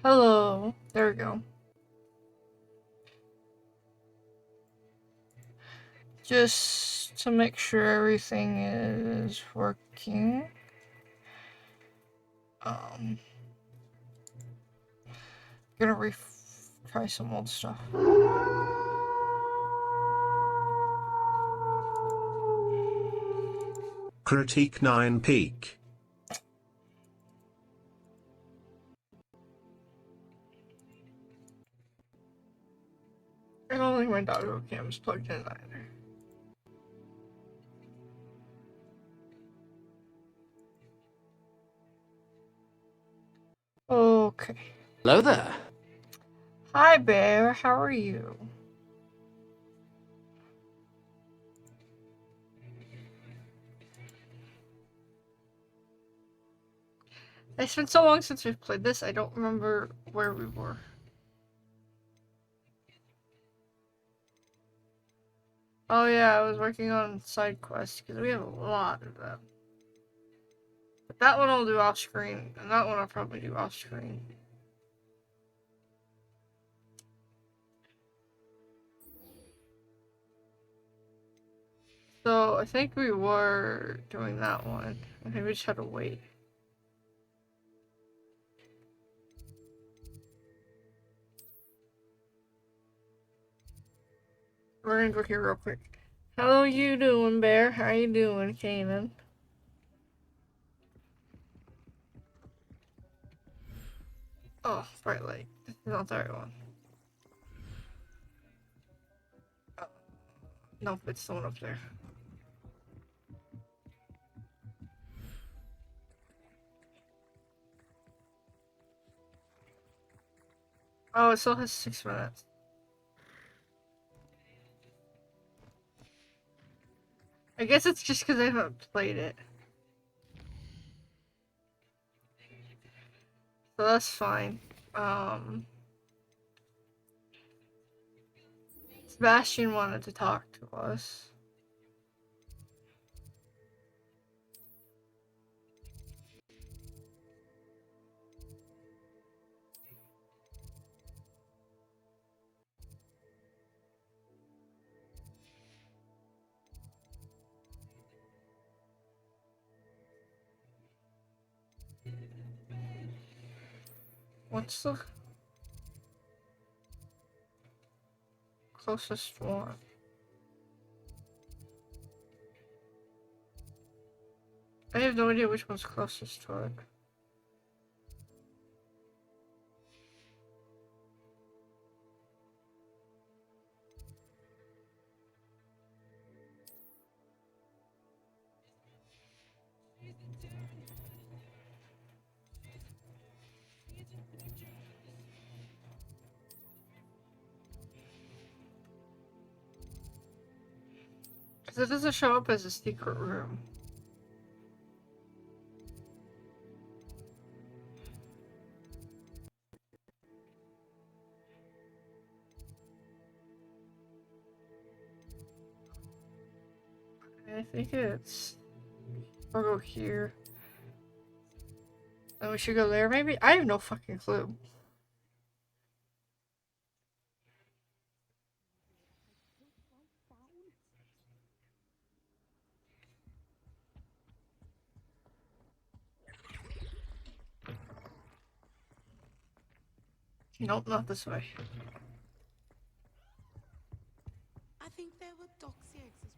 Hello. There we go. Just to make sure everything is working. Gonna try some old stuff. Critique 9 Peak. I don't think my doggo cam is plugged in either. Okay. Hello there. Hi, Bear. How are you? It's been so long since we've played this, I don't remember where we were. Oh yeah, I was working on side quests, because we have a lot of them. But that one I'll do off screen, and that one I'll probably do off screen. So, I think we were doing that one. I think we just had to wait. We're gonna go here real quick. How you doing, Bear? How you doing, Kanan? Oh, bright light. This is not the right one. Oh. Nope, it's the one up there. Oh, it still has 6 minutes. I guess it's just because I haven't played it. So that's fine. Sebastian wanted to talk to us. What's the closest one? I have no idea which one's closest to it. Because it doesn't show up as a secret room. I think it's... I'll go here. And we should go there, maybe? I have no fucking clue. Nope, not this way. I think there were doxy eggs as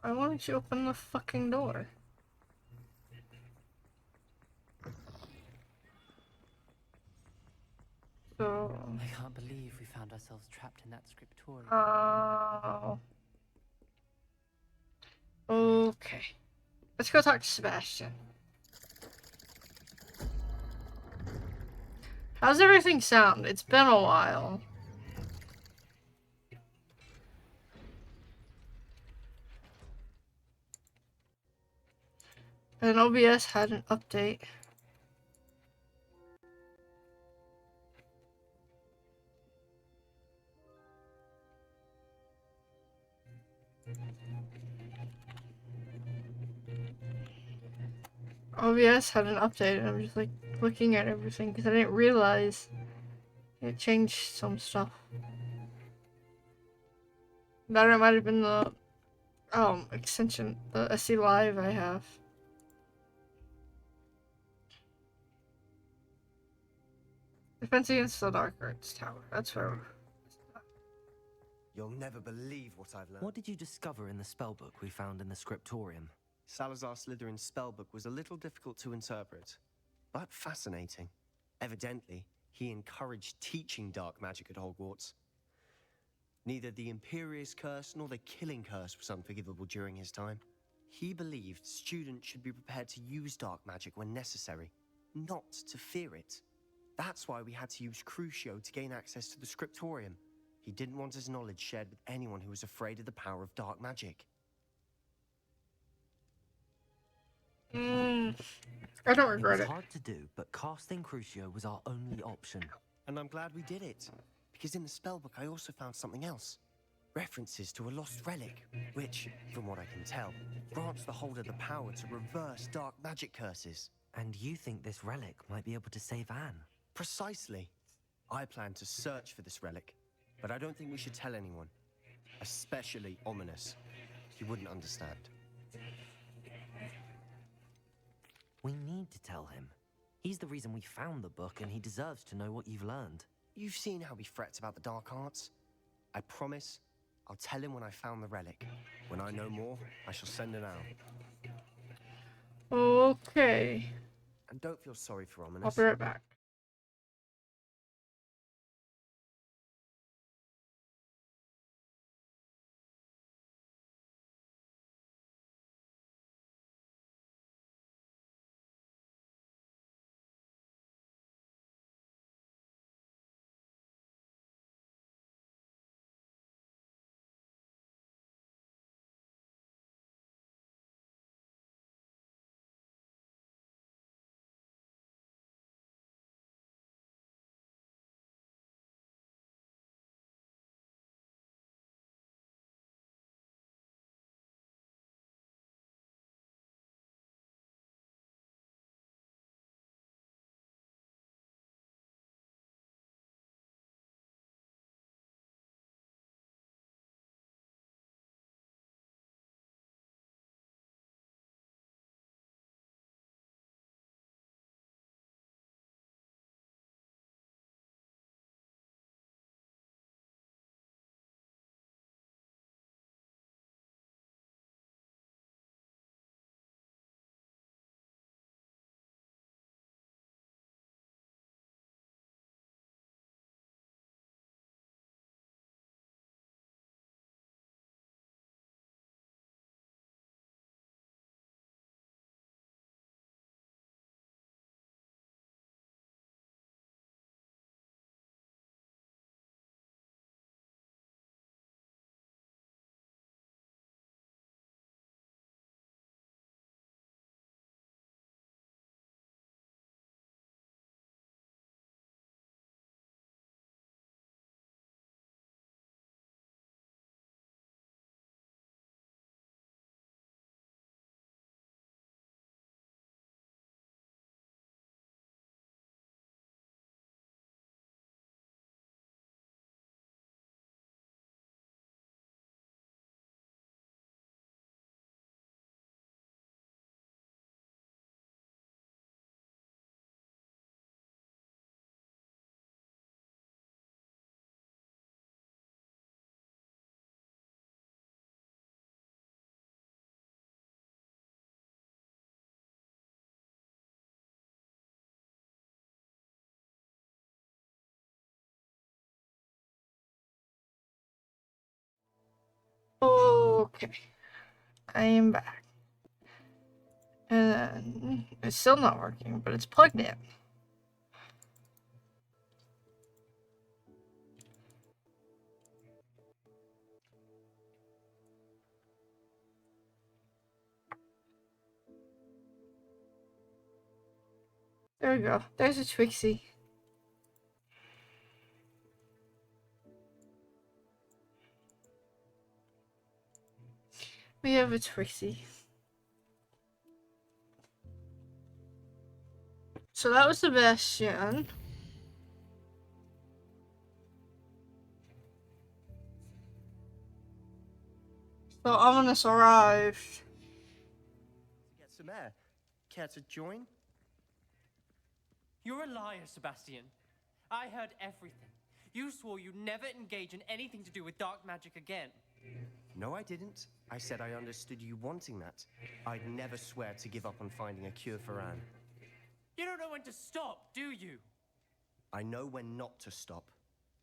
well. Why won't you open the fucking door? So... I can't believe we found ourselves trapped in that scriptorium. Oh. Okay. Let's go talk to Sebastian. How's everything sound? It's been a while. And OBS had an update. OBS had an update, and I'm just like looking at everything because I didn't realize it changed some stuff. That might have been the extension, the SC Live I have. Defense against the Dark Arts Tower. That's where. You'll never believe what I've learned. What did you discover in the spellbook we found in the scriptorium? Salazar Slytherin's spellbook was a little difficult to interpret, but fascinating. Evidently, he encouraged teaching dark magic at Hogwarts. Neither the Imperious Curse nor the Killing Curse was unforgivable during his time. He believed students should be prepared to use dark magic when necessary, not to fear it. That's why we had to use Crucio to gain access to the scriptorium. He didn't want his knowledge shared with anyone who was afraid of the power of dark magic. I don't regret It it. was hard to do, but casting Crucio was our only option. And I'm glad we did it, because in the spellbook I also found something else. References to a lost relic, which, from what I can tell, grants the holder the power to reverse dark magic curses. And you think this relic might be able to save Anne? Precisely. I plan to search for this relic, but I don't think we should tell anyone. Especially Ominous. He wouldn't understand. We need to tell him. He's the reason we found the book, and he deserves to know what you've learned. You've seen how he frets about the dark arts. I promise I'll tell him when I found the relic. When I know more, I shall send it out. Okay. And don't feel sorry for I'll Ominous. be right back. Okay. I am back. And then it's still not working, but it's plugged in. There we go. There's a Twixie. We have a Twixie. So that was Sebastian. So Ominous arrived. To get some air. Care to join? You're a liar, Sebastian. I heard everything. You swore you'd never engage in anything to do with dark magic again. No, I didn't. I said I understood you wanting that. I'd never swear to give up on finding a cure for Anne. You don't know when to stop, do you? I know when not to stop.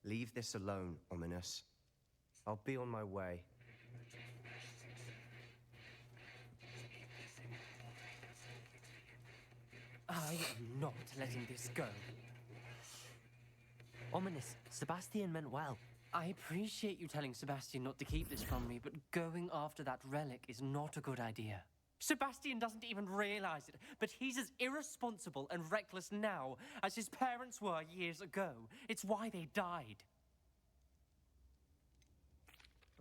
Leave this alone, Ominous. I'll be on my way. I am not letting this go. Ominous, Sebastian meant well. I appreciate you telling Sebastian not to keep this from me, but going after that relic is not a good idea. Sebastian doesn't even realize it, but he's as irresponsible and reckless now as his parents were years ago. It's why they died.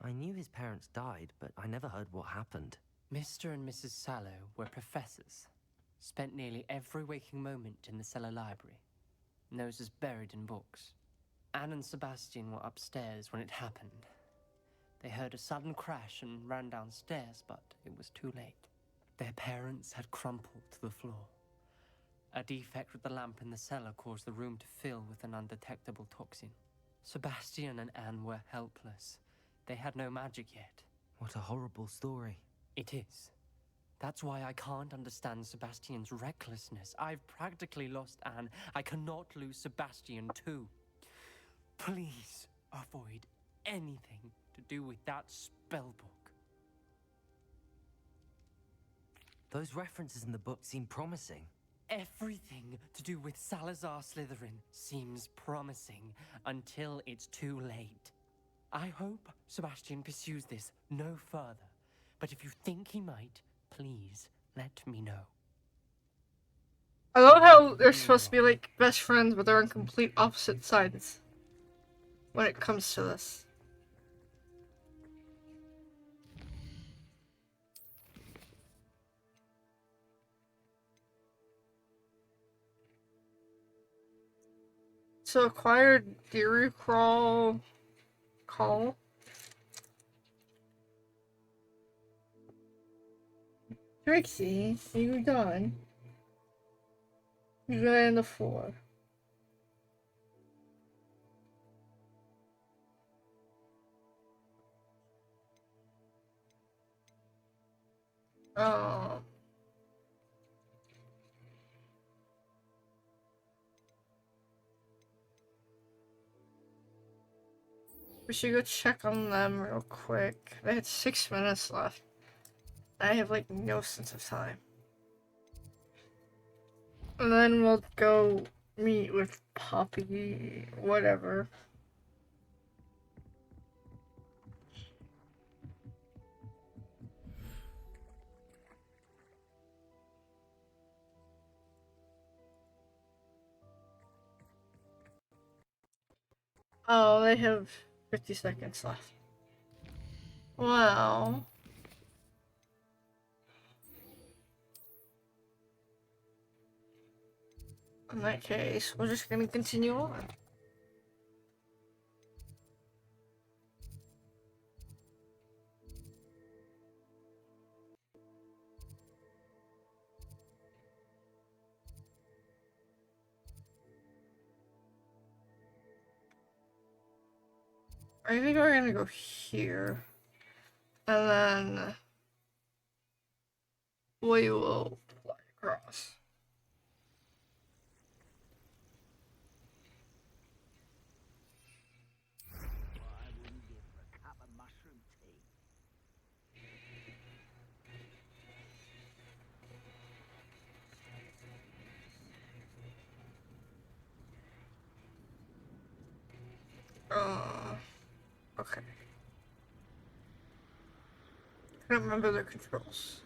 I knew his parents died, but I never heard what happened. Mr. and Mrs. Sallow were professors. Spent nearly every waking moment in the cellar library. Noses buried in books. Anne and Sebastian were upstairs when it happened. They heard a sudden crash and ran downstairs, but it was too late. Their parents had crumpled to the floor. A defect with the lamp in the cellar caused the room to fill with an undetectable toxin. Sebastian and Anne were helpless. They had no magic yet. What a horrible story. It is. That's why I can't understand Sebastian's recklessness. I've practically lost Anne. I cannot lose Sebastian too. Please avoid anything to do with that spell book. Those references in the book seem promising. Everything to do with Salazar Slytherin seems promising until it's too late. I hope Sebastian pursues this no further, but if you think he might, please let me know. I love how they're supposed to be like best friends, but they're on complete opposite sides when it comes to this. So acquired Deary Crawl call. Trixie, you done? You got on the floor. Oh. We should go check on them real quick. They had 6 minutes left. I have like no sense of time. And then we'll go meet with Poppy, whatever. Oh, they have 50 seconds left. Well. In that case, we're just gonna continue on. I think we're gonna go here. And then we will fly across. Okay. I don't remember the controls.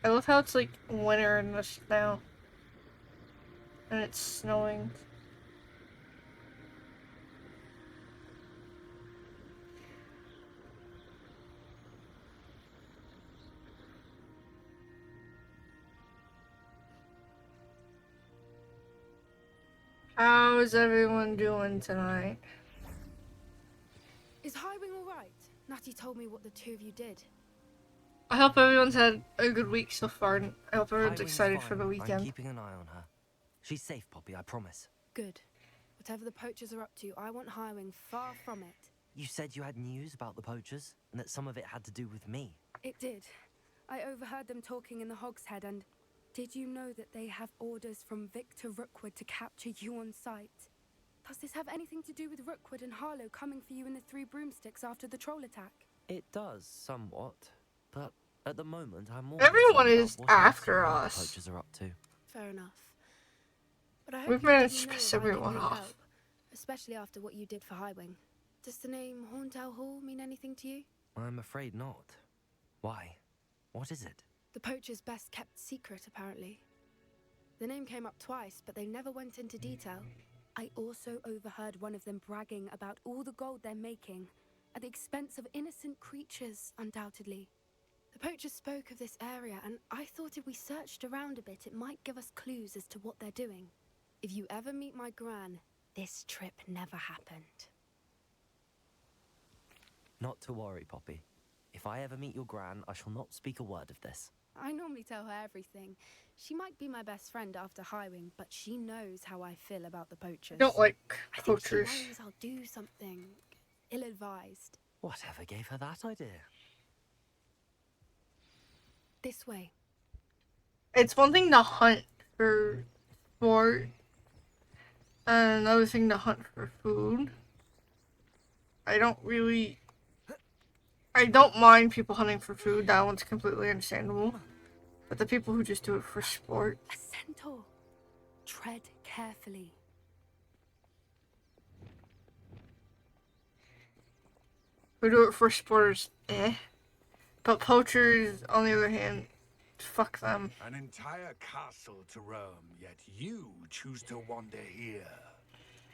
I love how it's like winter in this now. And it's snowing. How's everyone doing tonight? Is Highwing all right? Natty told me what the two of you did. I hope everyone's had a good week so far, and I hope everyone's Highwing's excited for fine. the I'm weekend. keeping an eye on her. She's safe, Poppy, I promise. Good. Whatever the poachers are up to, I want Highwing far from it. You said you had news about the poachers, and that some of it had to do with me. It did. I overheard them talking in the Hogshead, and did you know that they have orders from Victor Rookwood to capture you on sight? Does this have anything to do with Rookwood and Harlow coming for you in the Three Broomsticks after the troll attack? It does, somewhat. But at the moment, I'm more Everyone concerned is about what else after the us. poachers are up to. Fair enough. But I hope We've you let managed me to know piss if I can everyone need off. help, especially after what you did for Highwing. Does the name Horntail Hall mean anything to you? I'm afraid not. Why? What is it? The poacher's best kept secret, apparently. The name came up twice, but they never went into detail. I also overheard one of them bragging about all the gold they're making, at the expense of innocent creatures, undoubtedly. The poachers spoke of this area, and I thought if we searched around a bit, it might give us clues as to what they're doing. If you ever meet my gran, this trip never happened. Not to worry, Poppy. If I ever meet your gran, I shall not speak a word of this. I normally tell her everything. She might be my best friend after Highwing, but she knows how I feel about the poachers. I don't like I think she poachers. worries I'll do something ill-advised. Whatever gave her that idea? This way. It's one thing to hunt for sport, and another thing to hunt for food. I don't mind people hunting for food. That one's completely understandable. But the people who just do it for sport. A centaur. Tread carefully. Who do it for sport is But poachers, on the other hand, fuck them. An entire castle to roam, yet you choose to wander here.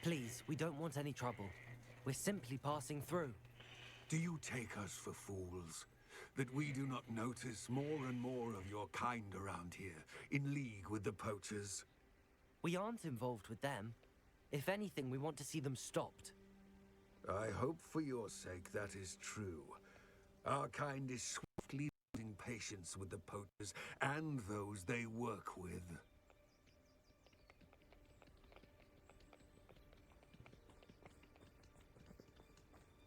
Please, we don't want any trouble. We're simply passing through. Do you take us for fools? That we do not notice more and more of your kind around here, in league with the poachers? We aren't involved with them. If anything, we want to see them stopped. I hope for your sake that is true. Our kind is swiftly losing patience with the poachers and those they work with.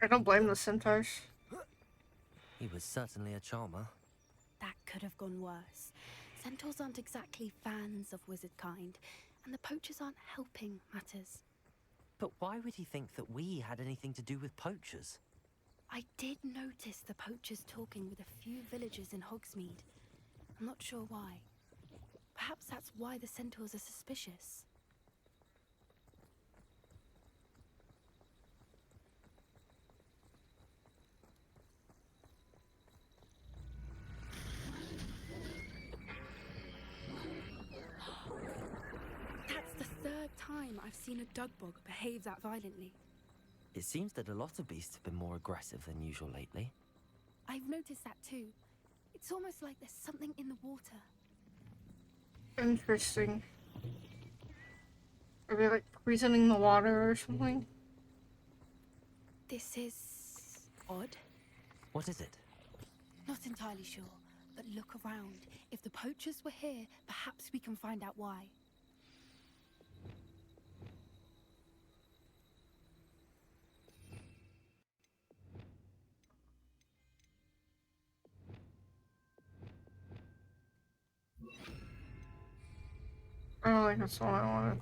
I don't blame the centaurs. He was certainly a charmer. That could have gone worse. Centaurs aren't exactly fans of wizard kind, and the poachers aren't helping matters. But why would he think that we had anything to do with poachers? I did notice the poachers talking with a few villagers in Hogsmeade. I'm not sure why. Perhaps that's why the centaurs are suspicious. That's the third time I've seen a dugbog behave that violently. It seems that a lot of beasts have been more aggressive than usual lately. I've noticed that too. It's almost like there's something in the water. Interesting. Are they like poisoning the water or something? This is odd. What is it? Not entirely sure, but look around. If the poachers were here, perhaps we can find out why. I don't think that's all I wanted.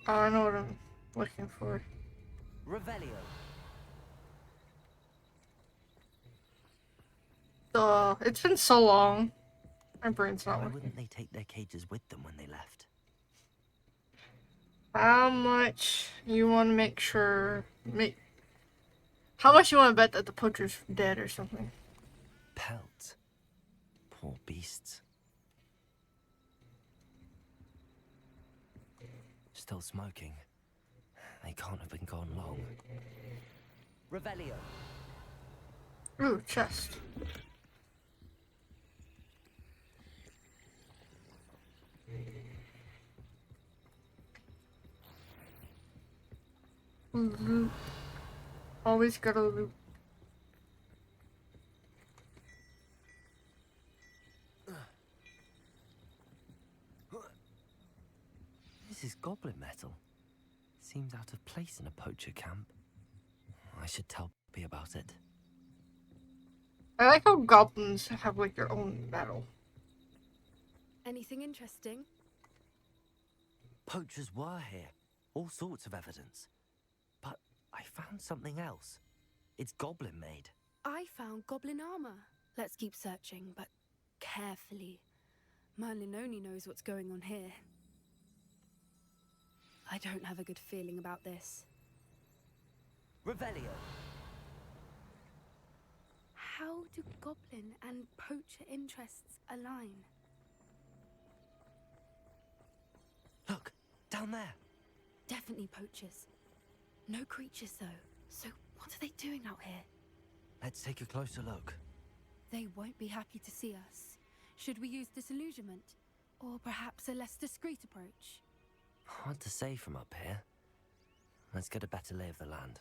Oh, I know what I'm looking for. Revelio. It's been so long. My brain's not Why working. wouldn't they take their cages with them when they left? How much you want to make sure... How much you want to bet that the poacher's dead or something? Pelts. Poor beasts. Still smoking. They can't have been gone long. Revelio. Ooh, chest. Loot. Always gotta loot. This is goblin metal. Seems out of place in a poacher camp. I should tell Poppy about it. I like how goblins have like their own metal. Anything interesting? Poachers were here. All sorts of evidence. But I found something else. It's goblin made. I found goblin armor. Let's keep searching, but carefully. Merlin only knows what's going on here. I don't have a good feeling about this. Revelio. How do goblin and poacher interests align? Look, down there. Definitely poachers. No creatures, though. So what are they doing out here? Let's take a closer look. They won't be happy to see us. Should we use disillusionment? Or perhaps a less discreet approach? Hard to say from up here. Let's get a better lay of the land.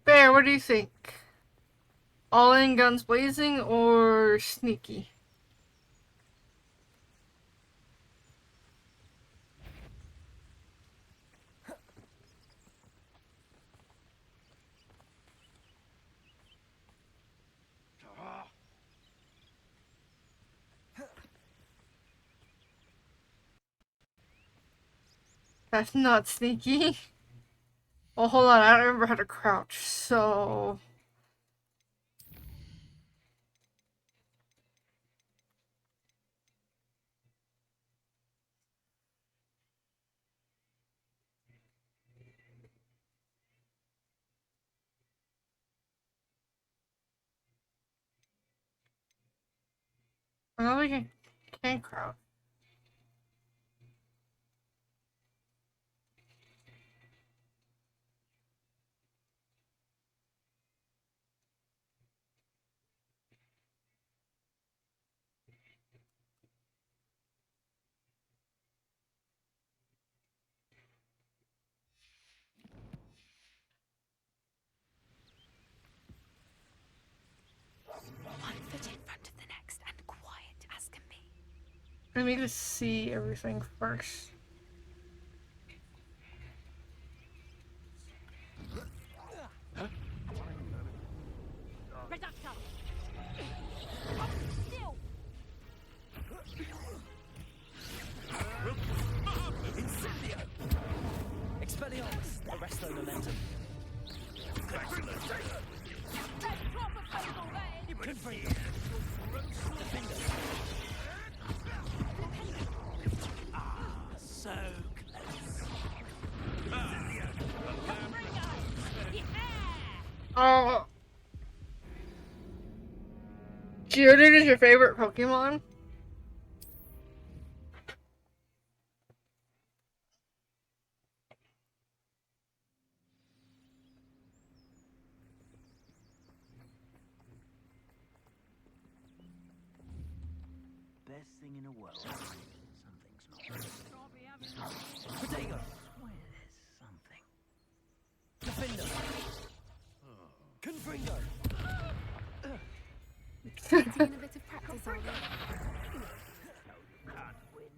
Bear, what do you think? All in guns blazing or sneaky? That's not sneaky. Oh, hold on. I don't remember how to crouch, so... I don't think I can crouch. One foot in front of the next and quiet as can be. Let me just see everything first. Incendio! Expelliarmus! Arrest the momentum. Confringo. Defender. So close. Oh. Geodude is your favorite Pokemon? Best thing in the world. Something's not. Potato. Swear there's something. Defender. Confringo. Putting in a bit of practice, are we? Can't win.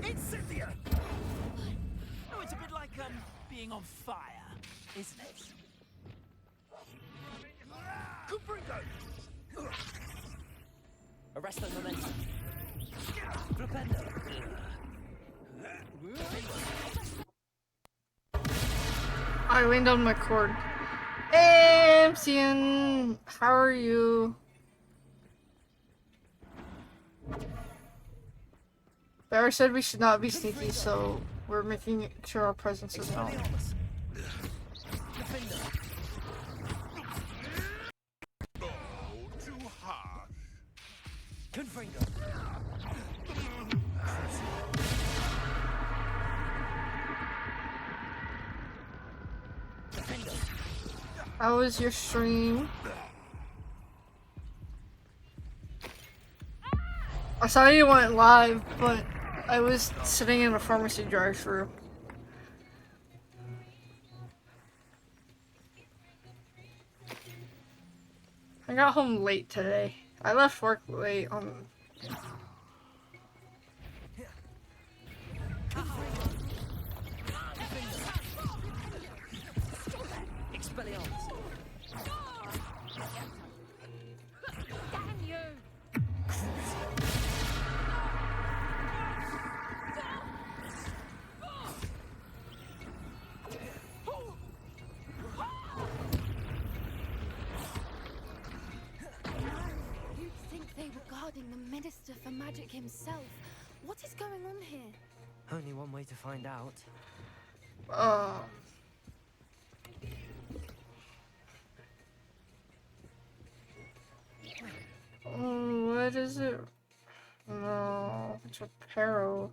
Incendio! Oh, it's a bit like being on fire, isn't it? Confringo. Arrest the momentum. Flipendo. I leaned on my cord. Hey, Sebastian, how are you? Bear said we should not be sneaky, so we're making sure our presence is known. Expelliarmus. Defender. Too harsh. Confringo. How was your stream? I saw you went live, but I was sitting in a pharmacy drive-thru. I got home late today. I left work late on... You'd think they were guarding the Minister for Magic himself. What is going on here? Only one way to find out. What is it? No, it's a Peril.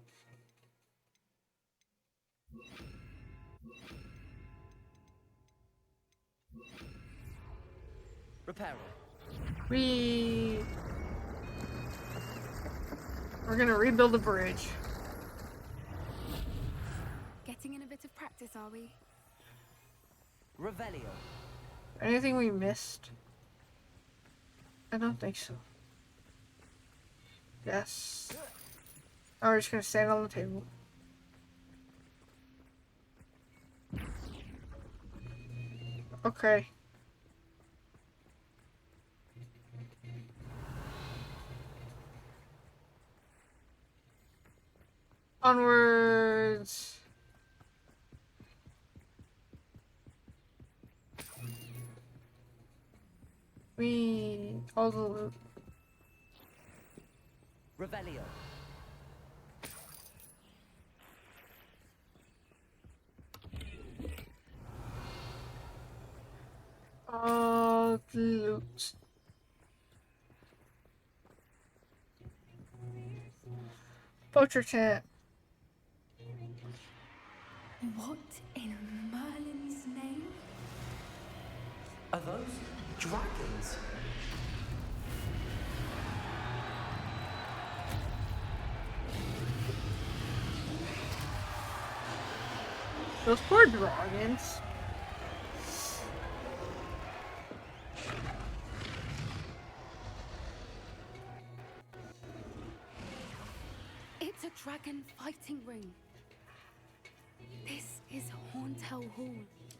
Repair. We're gonna rebuild the bridge. Getting in a bit of practice, are we? Revelio. Anything we missed? I don't think so. Yes. Oh, we're just gonna stand on the table. Okay. Onwards. All the loot. Revelio. All the loot. Poacher tent. What in Merlin's name? Are those dragons? Those poor dragons. It's a dragon fighting ring. This is Hauntel Hall.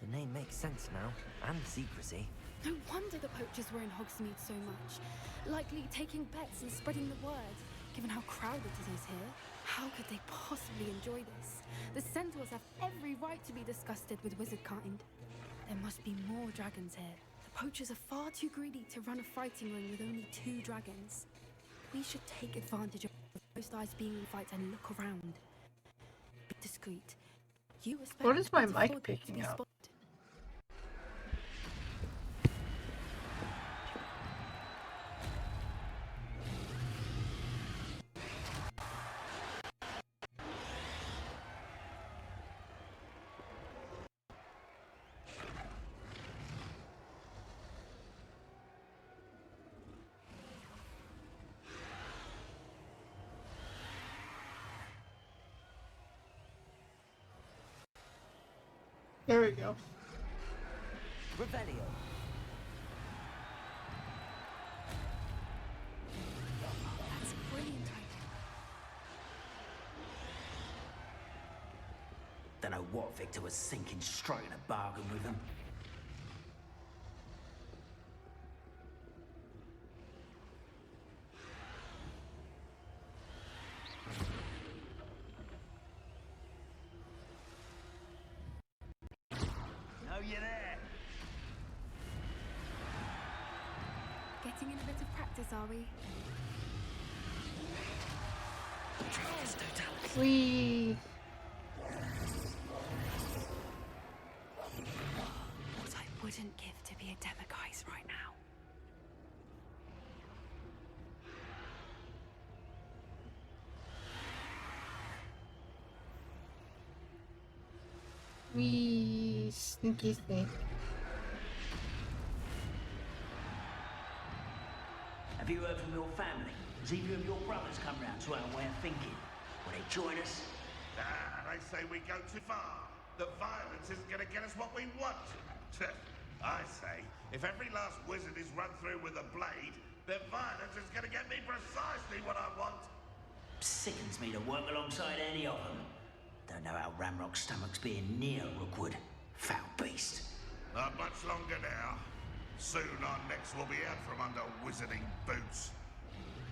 The name makes sense now, and the secrecy. No wonder the poachers were in Hogsmeade so much. Likely taking bets and spreading the word, given how crowded it is here. How could they possibly enjoy this? The centaurs have every right to be disgusted with wizardkind. There must be more dragons here. The poachers are far too greedy to run a fighting ring with only 2 dragons. We should take advantage of most eyes being in fight and look around. Be discreet. You What is my can't mic afford picking to be up? spotted. There we go. Revelio. That's brilliant. Don't know what Victor was thinking, striking a bargain with them. Know you there? Getting in a bit of practice, are we? We What I wouldn't give to be a Demiguise right now. sneaky snake. Have you heard from your family? Has either of your brothers come round to our way of thinking? Will they join us? They say we go too far. The violence isn't going to get us what we want. I say, if every last wizard is run through with a blade, then violence is going to get me precisely what I want. Sickens me to work alongside any of them. Don't know how Ramrock's stomach's being near Rookwood. Foul beast. Not much longer now. Soon our necks will be out from under wizarding boots.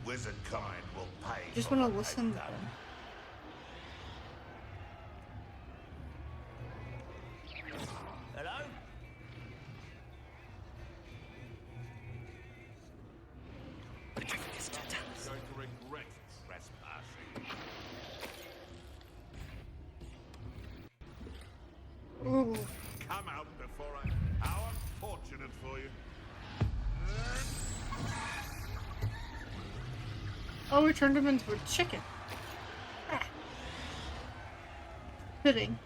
Wizard kind will pay. Just for want to what listen they've to done. them. Hello? Going to regret trespassing. Ooh. Come out before I... How unfortunate for you. Oh, we turned him into a chicken. Ah. Fitting.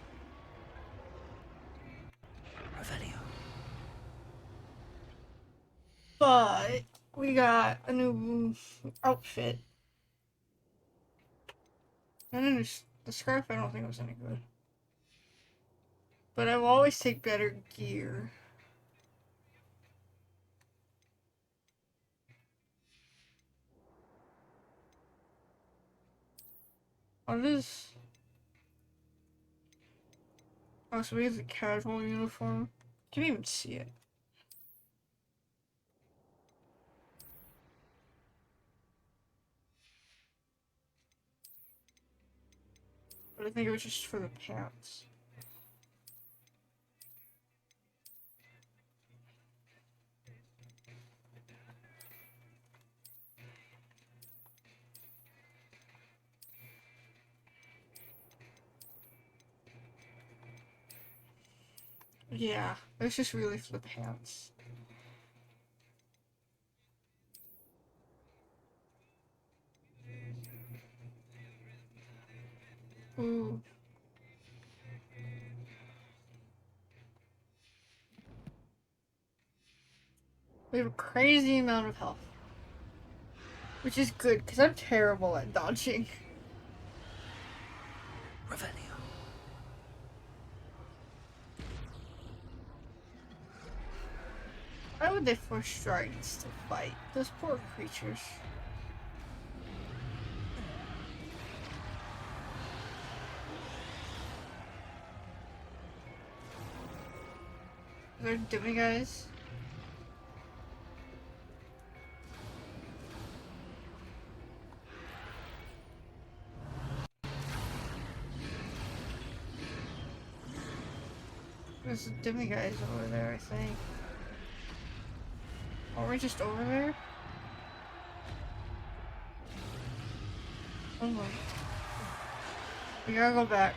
Revelio. But we got a new outfit. And then the scarf I don't think was any good. But I will always take better gear. What is... Oh, so we have the casual uniform. Can't even see it. But I think it was just for the pants. Yeah, it was just really for the pants. Ooh. We have a crazy amount of health. Which is good, because I'm terrible at dodging. Revelio. Why would they force dragons to fight? Those poor creatures. They're demi-guys. There's demi-guys over there, I think. Are we just over there? Hold on. We gotta go back.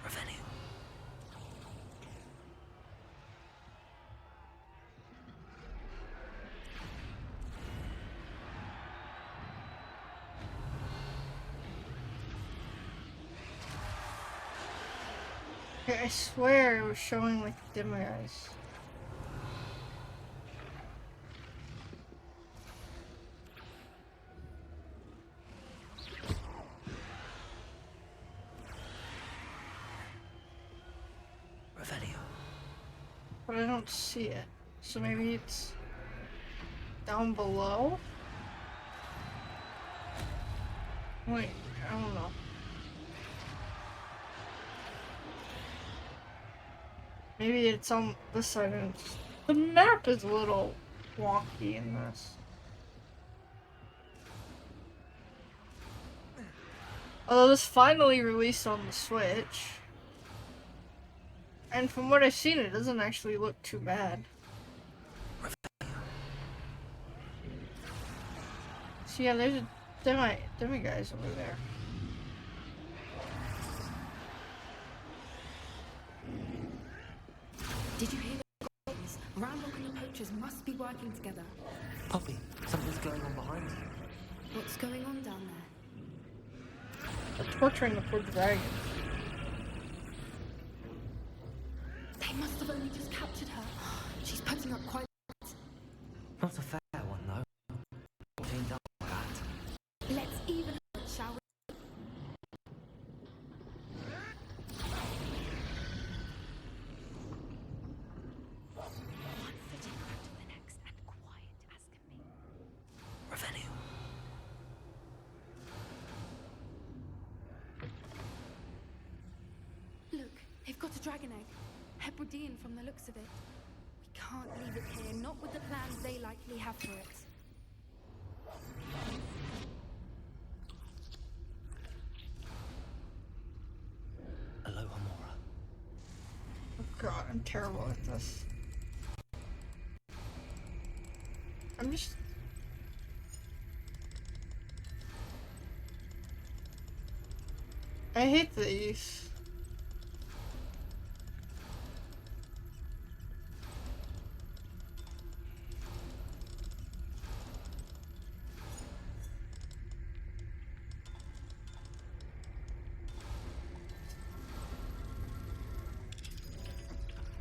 Revelio. Okay, I swear it was showing like demi-guys. Revelio. But I don't see it. So maybe it's down below? Wait, I don't know. Maybe it's on this side and the map is a little wonky in this. Although this finally released on the Switch. And from what I've seen, it doesn't actually look too bad. So yeah, there's a demi guys over there. Did you hear the goblins? Ramrock and the poachers must be working together. Poppy, something's going on behind you. What's going on, Dad? They're torturing the poor dragons. They must have only just captured her. She's putting up quite. Not a fair one, though. 14 double that. Let's even it, shall we? One footing onto the next and quiet as can be. Revenue. Look, they've got a dragon egg. Hebridean from the looks of it. We can't leave it here, not with the plans they likely have for it. Aloha Mora. Oh god, I'm terrible at this. I'm just... I hate these.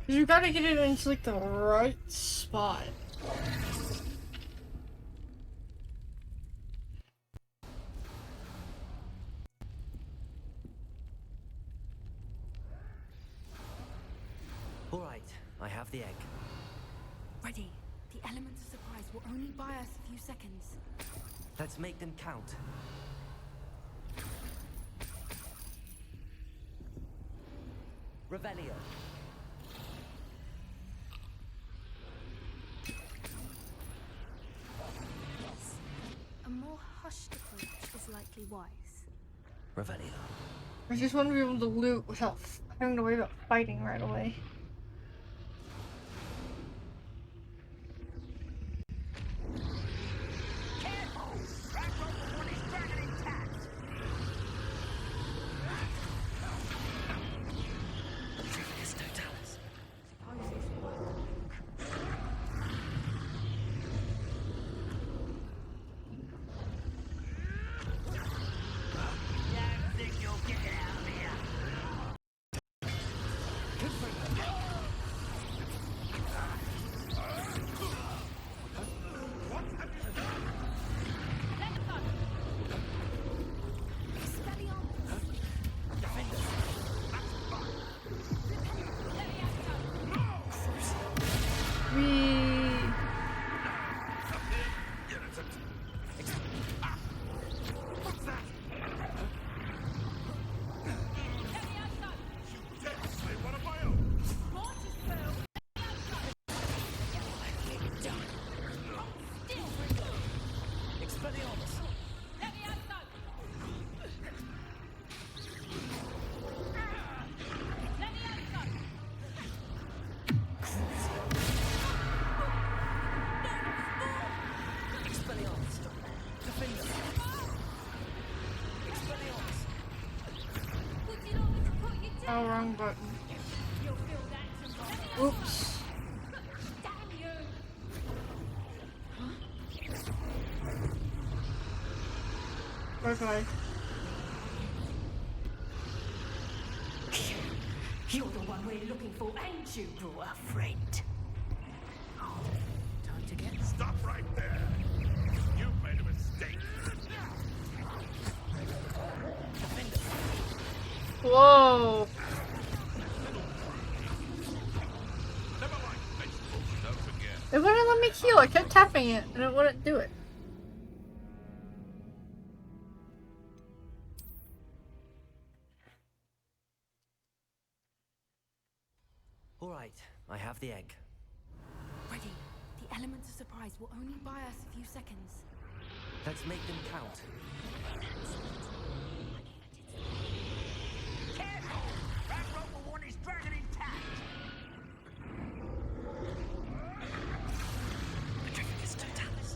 You gotta get it into like the right spot. All right, I have the egg. Ready. The element of surprise will only buy us a few seconds. Let's make them count. Revelio. A more hushed approach is likely wise. Revelio. I just want to be able to loot without having to worry about fighting right away. Oh, wrong button. Oops. Okay. You're the one we're looking for, ain't you, brought a friend? Time to get... Stop right there! You've made a mistake! Whoa! Never mind vegetables, don't forget. It wouldn't let me heal. I kept tapping it and it wouldn't do it. All right, I have the egg. Ready. The element of surprise will only buy us a few seconds. Let's make them count. Careful! Ragnarok will want his dragon intact! Petrificus totalis.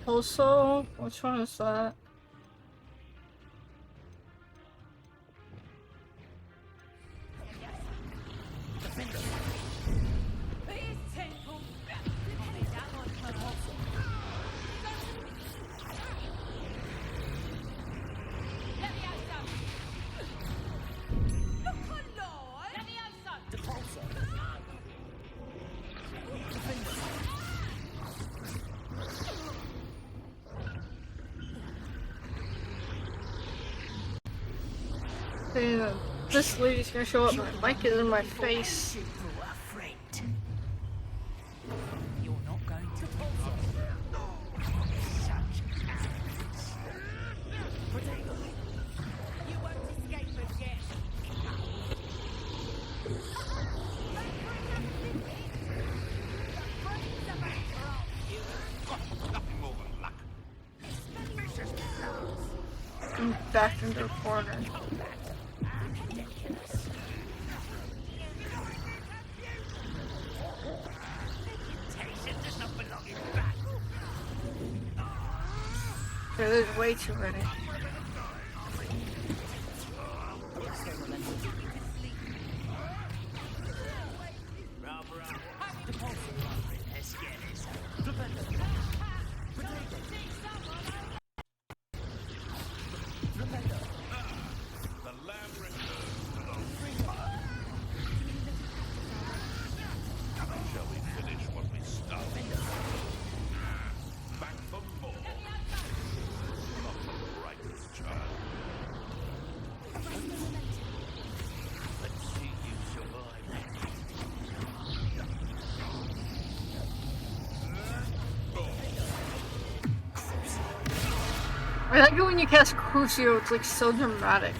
Also, which one is that? This lady's gonna show up. My mic is in my face. You're not going to You won't escape us yet. Nothing more than luck. I'm backed into a corner. There's way too many. Shall we finish what we started? Back for more. Not the brightest child. Let's see you survive. I like it when you cast Crucio, it's like so dramatic.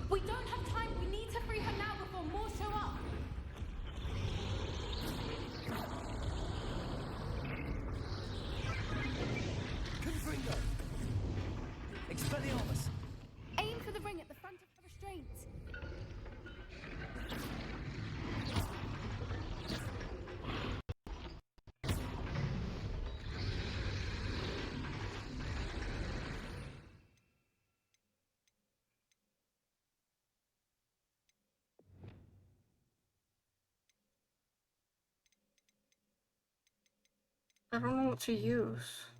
We don't have time. We need to free her now before more show up. Expelliarmus! Aim for the ring at the front of the restraint. I don't know what to use.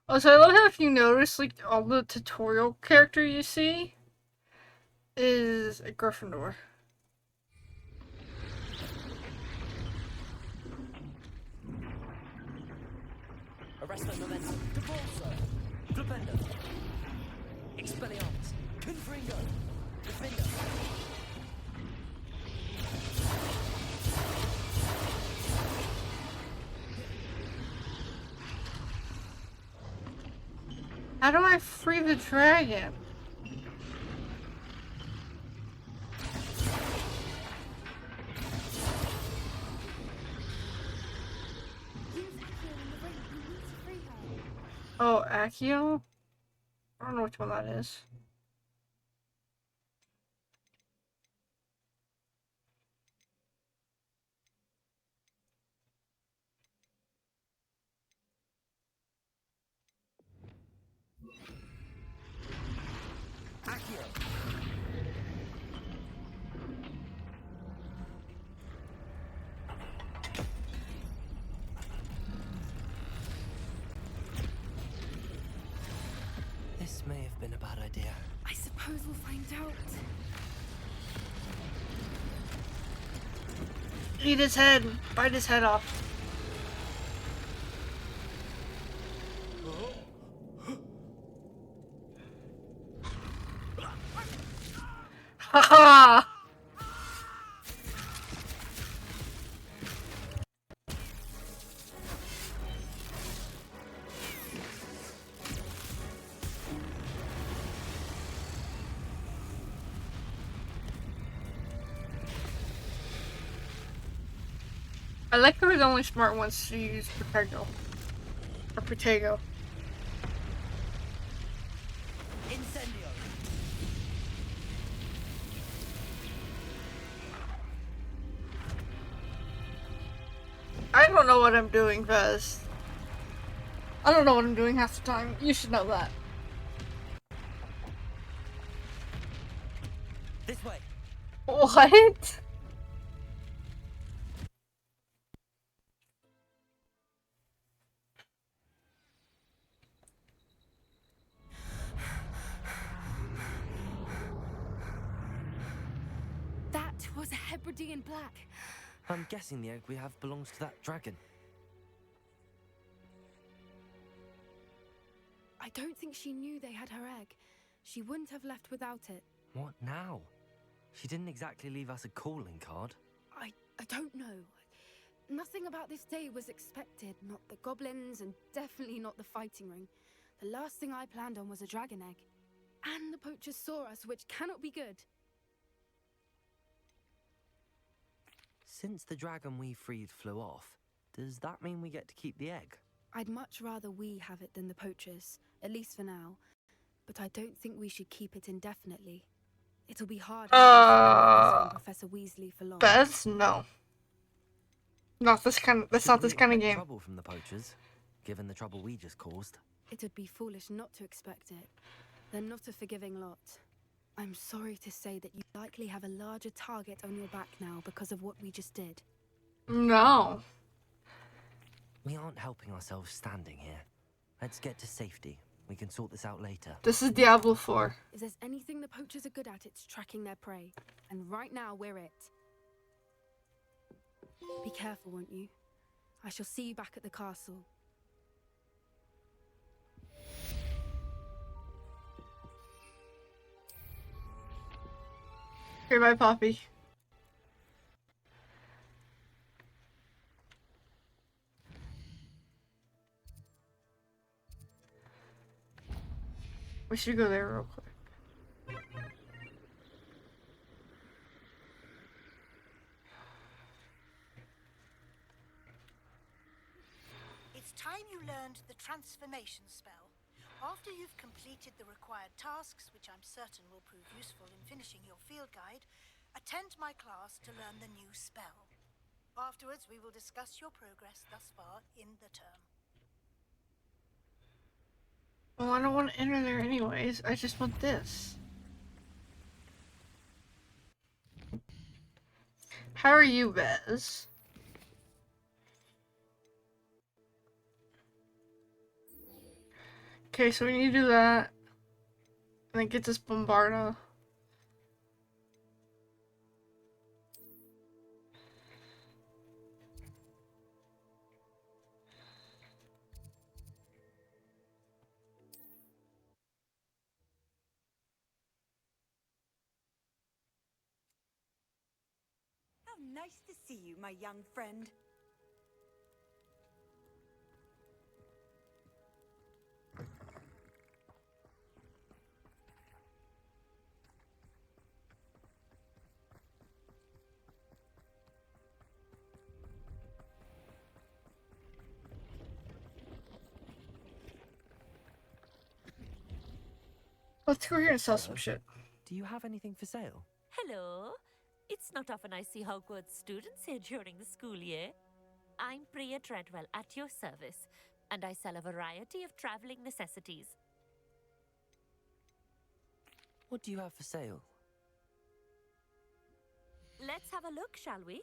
Also, I love how if you notice, like, all the tutorial character you see is a Gryffindor. Arresto momentum. Depulso. Flipendo. Expelliarmus. Confringo. Defender. How do I free the dragon? Oh, Accio? I don't know which one that is. suppose we'll find out. Eat his head. Bite his head off. Haha! I like how the only smart ones to use Protego. Or Protego. Incendio. I don't know what I'm doing, Vez. I don't know what I'm doing half the time. You should know that. This way. What? That was a Hebridean black. I'm guessing the egg we have belongs to that dragon. I don't think she knew they had her egg. She wouldn't have left without it. What now? She didn't exactly leave us a calling card. I don't know. Nothing about this day was expected. Not the goblins, and definitely not the fighting ring. The last thing I planned on was a dragon egg. And the poachers saw us, which cannot be good. Since the dragon we freed flew off, does that mean we get to keep the egg? I'd much rather we have it than the poachers, at least for now. But I don't think we should keep it indefinitely. It'll be hard from Professor Weasley for long. Bez? No. Not this kind. That's not this kind of game. Trouble from the poachers, given the trouble we just caused. It would be foolish not to expect it. They're not a forgiving lot. I'm sorry to say that you likely have a larger target on your back now because of what we just did. No. We aren't helping ourselves standing here. Let's get to safety. We can sort this out later. This is Diablo 4. If there's anything the poachers are good at, it's tracking their prey. And right now, we're it. Be careful, won't you? I shall see you back at the castle. Okay, bye, Poppy. We should go there real quick. It's time you learned the transformation spell. After you've completed the required tasks, which I'm certain will prove useful in finishing your field guide, attend my class to learn the new spell. Afterwards, we will discuss your progress thus far in the term. Well, I don't want to enter there anyways. I just want this. How are you, Bez? Okay, so we need to do that. And then get this Bombarda. How nice to see you, my young friend. Let's go here and sell some shit. Do you have anything for sale? Hello. It's not often I see Hogwarts students here during the school year. I'm Priya Treadwell at your service, and I sell a variety of traveling necessities. What do you have for sale? Let's have a look, shall we?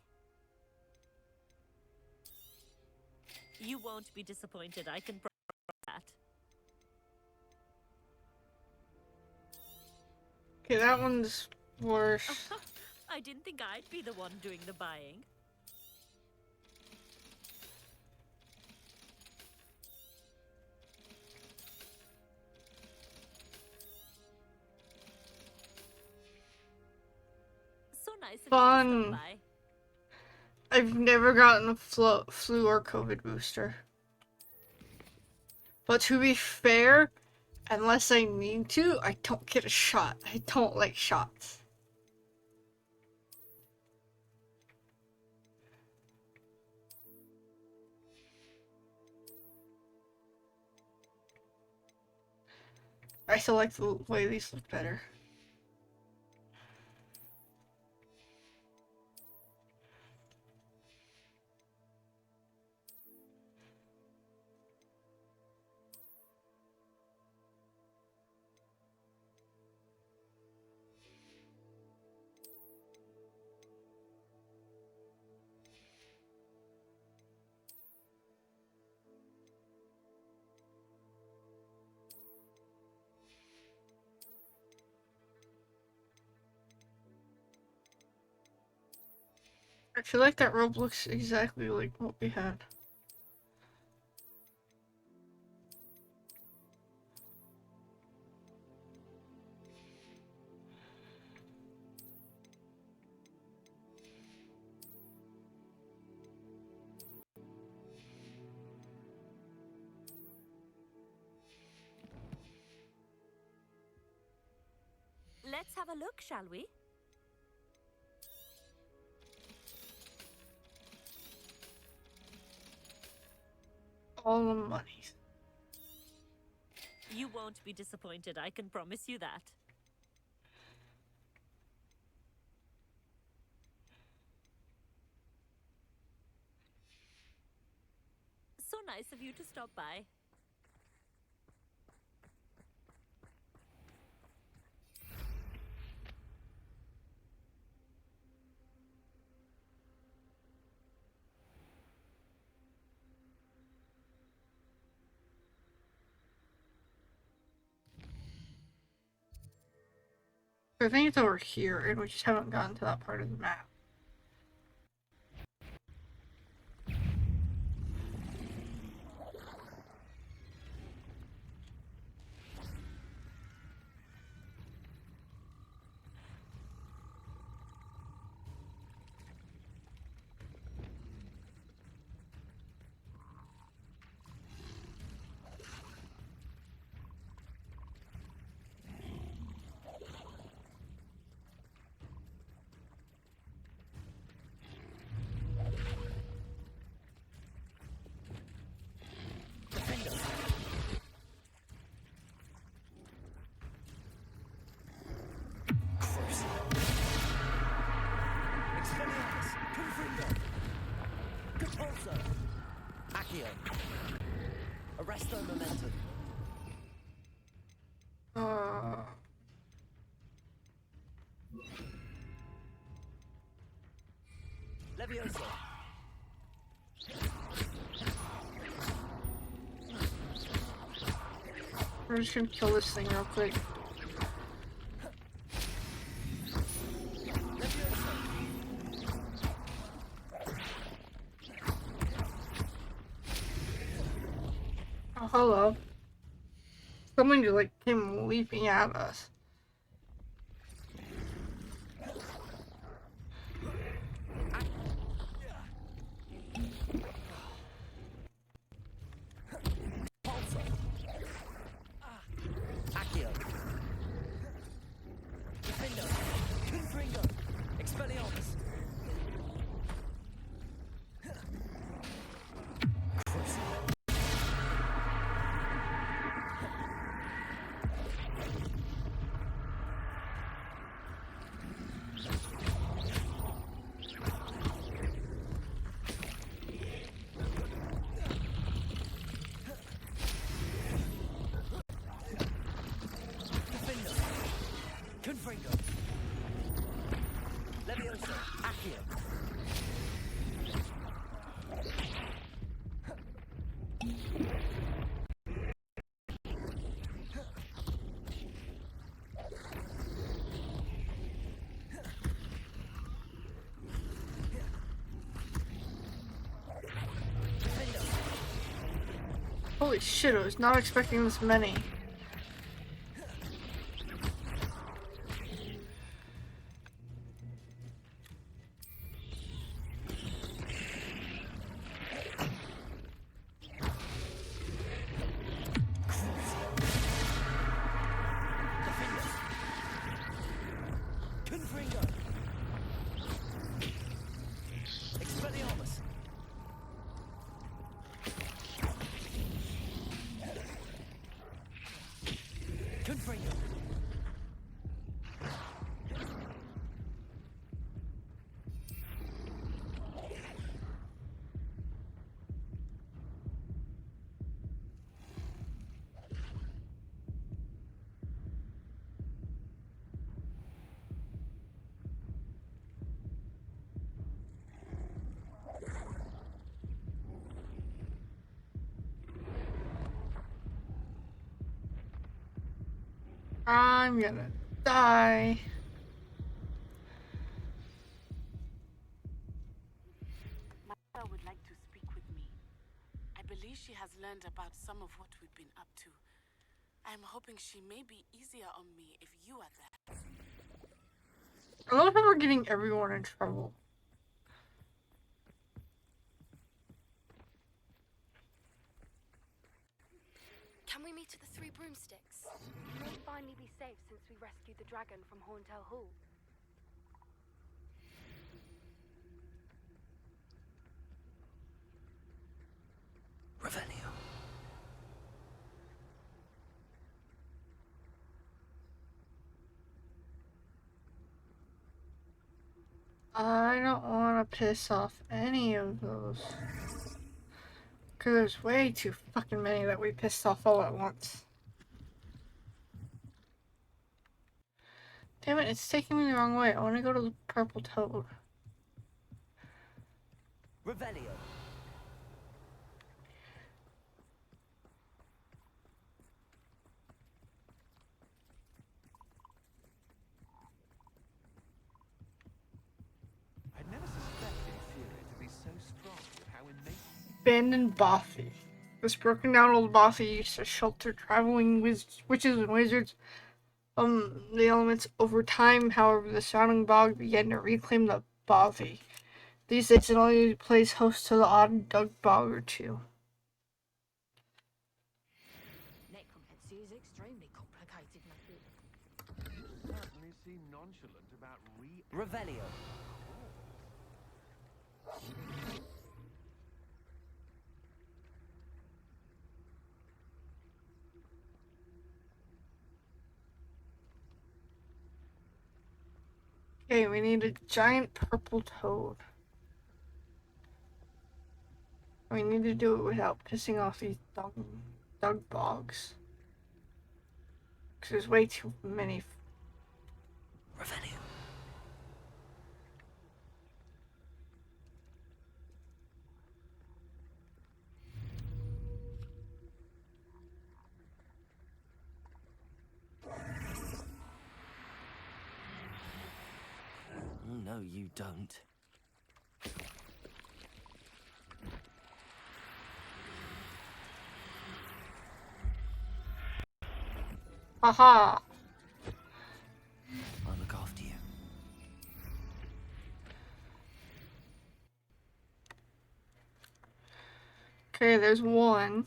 You won't be disappointed, I can promise that. Okay, that one's worse. I didn't think I'd be the one doing the buying. So nice of you to Fun. stop by. I've never gotten a flu or COVID booster. But to be fair, unless I need to, I don't get a shot. I don't like shots. I still like the way these look better. I feel like that robe looks exactly like what we had. Let's have a look, shall we? All the money. You won't be disappointed, I can promise you that. So nice of you to stop by. I think it's over here, and we just haven't gotten to that part of the map. Arresto momentum. Levioso. We're just gonna kill this thing real quick. Oh, hello. Someone just like came leaping at us. Holy shit, I was not expecting this many. I'm gonna die. My mother would like to speak with me. I believe she has learned about some of what we've been up to. I'm hoping she may be easier on me if you are there. I love how we're getting everyone in trouble. Can we meet at the Three Broomsticks? We may finally be safe since we rescued the dragon from Horntail Hall. Revelio. I don't want to piss off any of those. Because there's way too fucking many that we pissed off all at once. Damn it, it's taking me the wrong way. I want to go to the purple toad. Revelio. I'd never suspected Fury to be so strong with how innate. Abandoned Bothy. This broken down old Bothy used to shelter traveling witches and wizards the elements. Over time, however, the surrounding bog began to reclaim the Bothy. These days it only plays host to the odd dug bog or two. Necromancy is extremely complicated, Certainly seem nonchalant about Revelio. Okay, we need a giant purple toad. We need to do it without pissing off these dug bogs. Because there's way too many. Revelio. No, you don't. Haha! I'll look after you. Okay, there's one.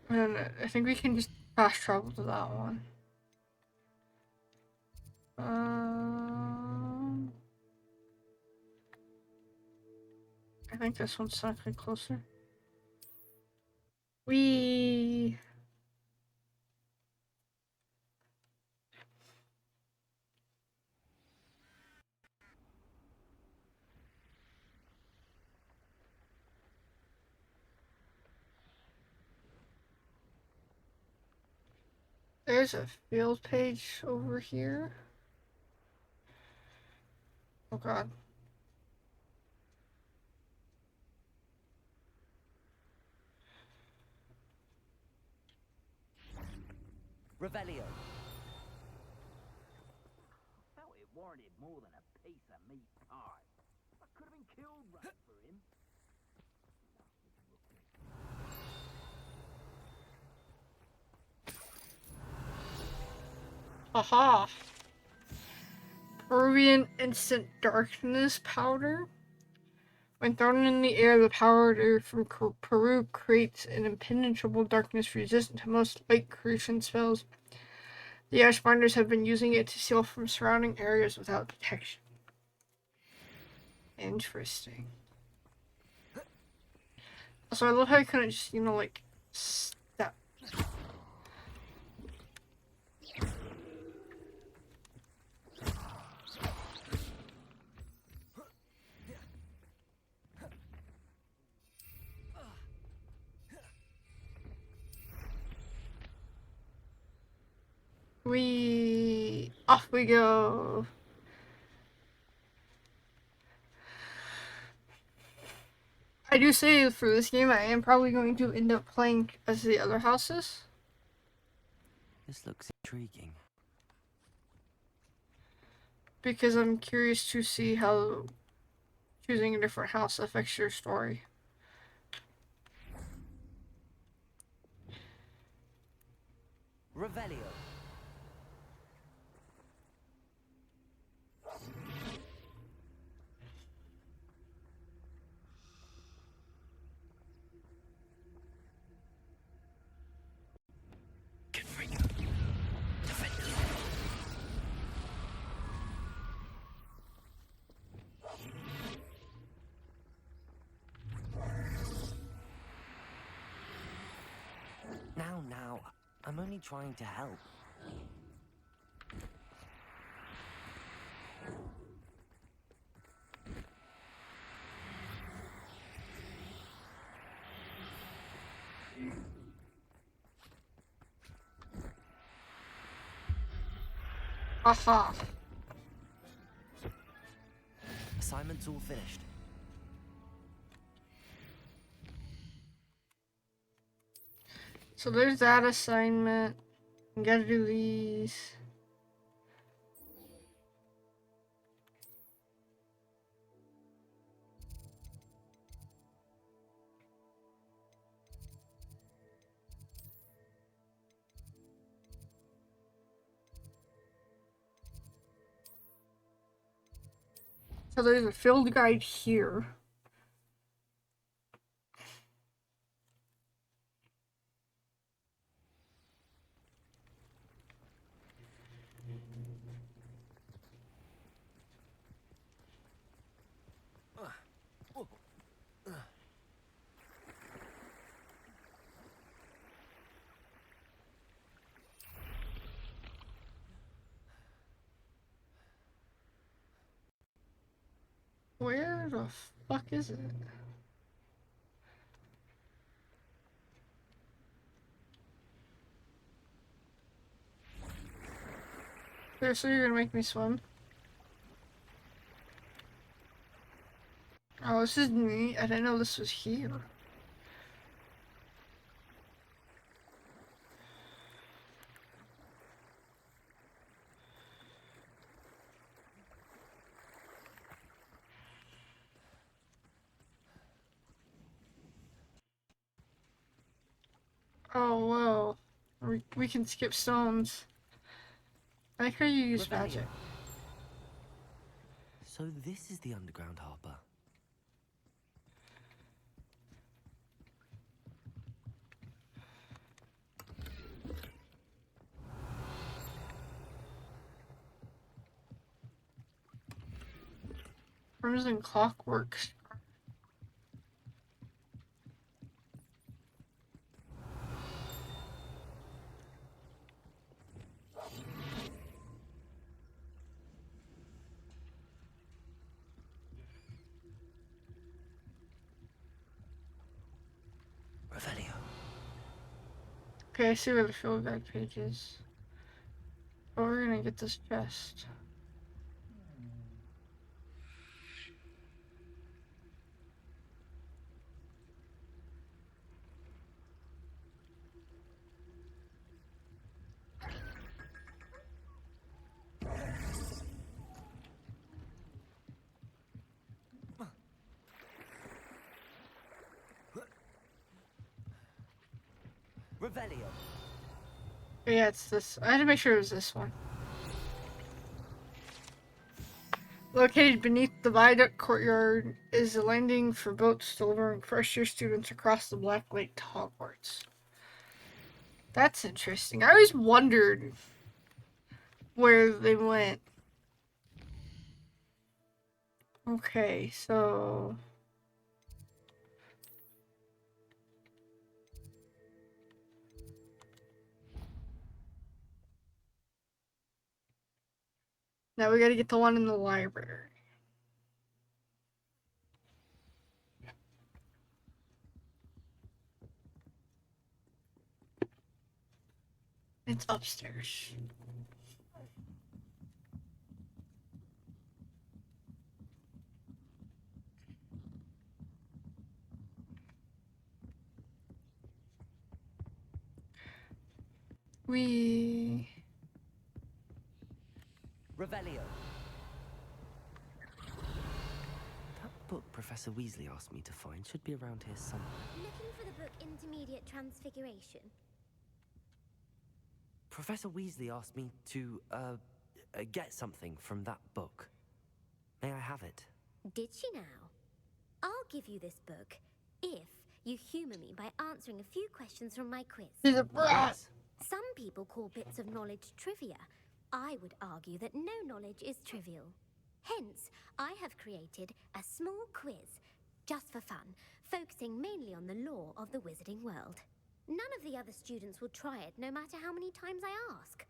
And I think we can just fast travel to that one. I think this one's slightly closer. Whee! There's a field page over here. Oh god. Revelio. Felt it warranted more than a piece of meat pie. I could have been killed running for him. Aha! Peruvian instant darkness powder. When thrown in the air, the powder from Peru creates an impenetrable darkness resistant to most light creation spells. The Ashbinders have been using it to seal from surrounding areas without detection. Interesting. Also, I love how you couldn't just, like, step. Off we go. I do say for this game, I am probably going to end up playing as the other houses. This looks intriguing. Because I'm curious to see how choosing a different house affects your story. Revelio. Now, I'm only trying to help. Aha. Assignment's all finished. So there's that assignment. I gotta do these. So there's a field guide here. Where the fuck is it? Seriously, you're gonna make me swim? Oh, this is neat. I didn't know this was here. Oh, whoa. We can skip stones. I like how you use magic. So this is the underground harbor. Crimson Clockwork. Revelio. Okay, I see where the field guide page is. But we're gonna get this chest. Revelio. Yeah, it's this. I had to make sure it was this one. Located beneath the viaduct courtyard is a landing for boats delivering first-year students across the Black Lake to Hogwarts. That's interesting. I always wondered where they went. Okay, so... now we gotta get the one in the library. It's upstairs. Revelio. That book Professor Weasley asked me to find should be around here somewhere. Looking for the book Intermediate Transfiguration? Professor Weasley asked me to, get something from that book. May I have it? Did she now? I'll give you this book if you humor me by answering a few questions from my quiz. She's a brat. Some people call bits of knowledge trivia. I would argue that no knowledge is trivial. Hence, I have created a small quiz, just for fun, focusing mainly on the lore of the wizarding world. None of the other students will try it, no matter how many times I ask.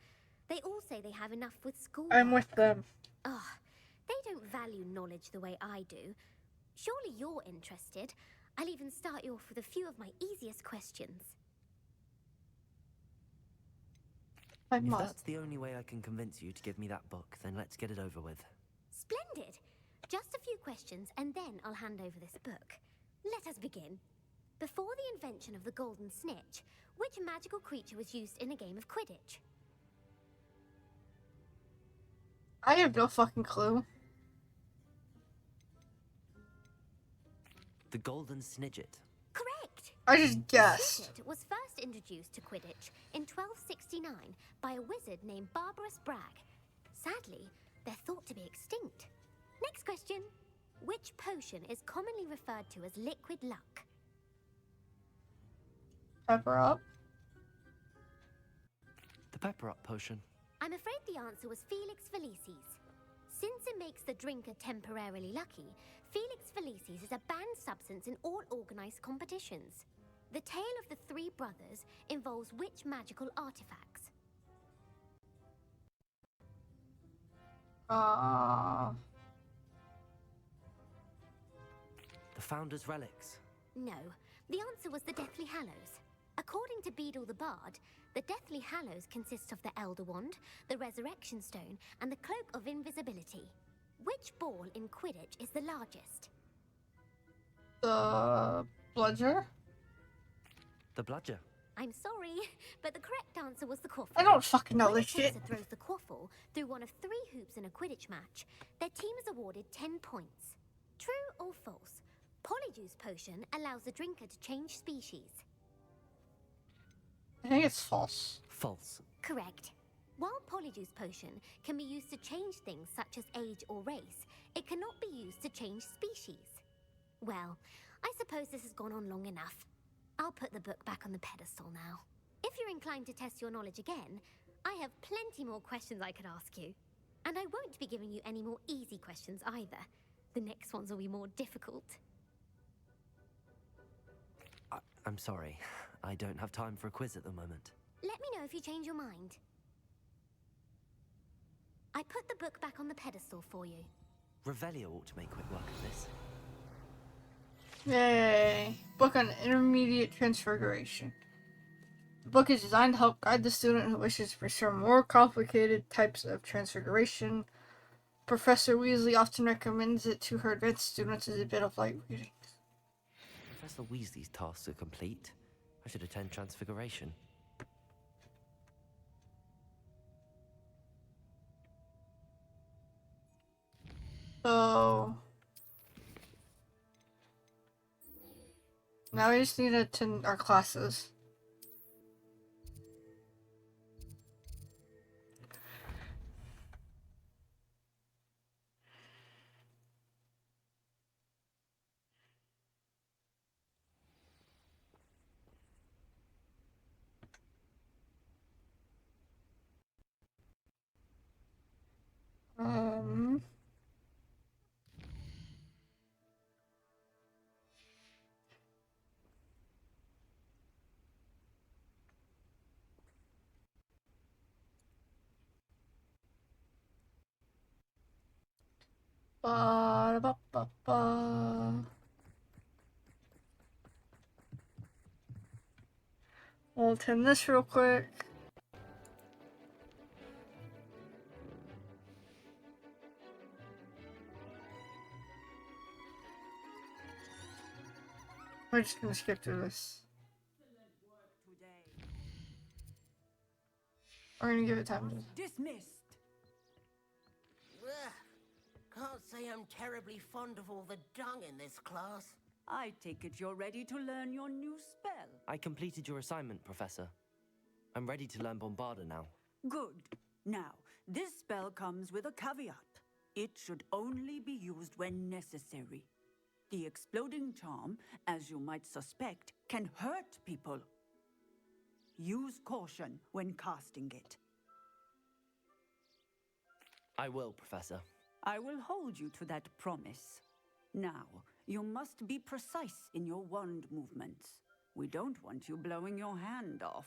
They all say they have enough with school. I'm with them. Ugh, they don't value knowledge the way I do. Surely you're interested. I'll even start you off with a few of my easiest questions. If that's the only way I can convince you to give me that book, then let's get it over with. Splendid! Just a few questions, and then I'll hand over this book. Let us begin. Before the invention of the golden snitch, which magical creature was used in a game of Quidditch? I have no fucking clue. The Golden Snidget. Correct! I just guessed. Snidget was first introduced to Quidditch in 1269 by a wizard named Barbarous Bragg. Sadly, they're thought to be extinct. Next question. Which potion is commonly referred to as liquid luck? Pepper up. The Pepper Up potion. I'm afraid the answer was Felix Felicis. Since it makes the drinker temporarily lucky, Felix Felicis is a banned substance in all organized competitions. The tale of the three brothers involves which magical artifacts? The Founder's Relics. No, the answer was the Deathly Hallows. According to Beedle the Bard, the Deathly Hallows consist of the Elder Wand, the Resurrection Stone, and the Cloak of Invisibility. Which ball in Quidditch is the largest? The bludger? The Bludger. I'm sorry, but the correct answer was the quaffle. I don't fucking know When this a shit. chaser throws the quaffle through one of 3 hoops in a Quidditch match, their team is awarded 10 points. True or false? Polyjuice Potion allows the drinker to change species. I think it's false. False. Correct. While Polyjuice Potion can be used to change things such as age or race, it cannot be used to change species. Well, I suppose this has gone on long enough. I'll put the book back on the pedestal now. If you're inclined to test your knowledge again, I have plenty more questions I could ask you. And I won't be giving you any more easy questions either. The next ones will be more difficult. I'm sorry. I don't have time for a quiz at the moment. Let me know if you change your mind. I put the book back on the pedestal for you. Revelio ought to make quick work of this. Yay. Book on Intermediate Transfiguration. The book is designed to help guide the student who wishes to pursue more complicated types of transfiguration. Professor Weasley often recommends it to her advanced students as a bit of light reading. Professor Weasley's tasks are complete. I should attend Transfiguration. So now we just need to attend our classes. Ba-da-ba-ba-ba. We'll attend this real quick. We're just gonna skip through this. We're gonna give it time to... Dismissed. Can't say I'm terribly fond of all the dung in this class. I take it you're ready to learn your new spell. I completed your assignment, Professor. I'm ready to learn Bombarda now. Good. Now, this spell comes with a caveat. It should only be used when necessary. The exploding charm, as you might suspect, can hurt people. Use caution when casting it. I will, Professor. I will hold you to that promise. Now, you must be precise in your wand movements. We don't want you blowing your hand off.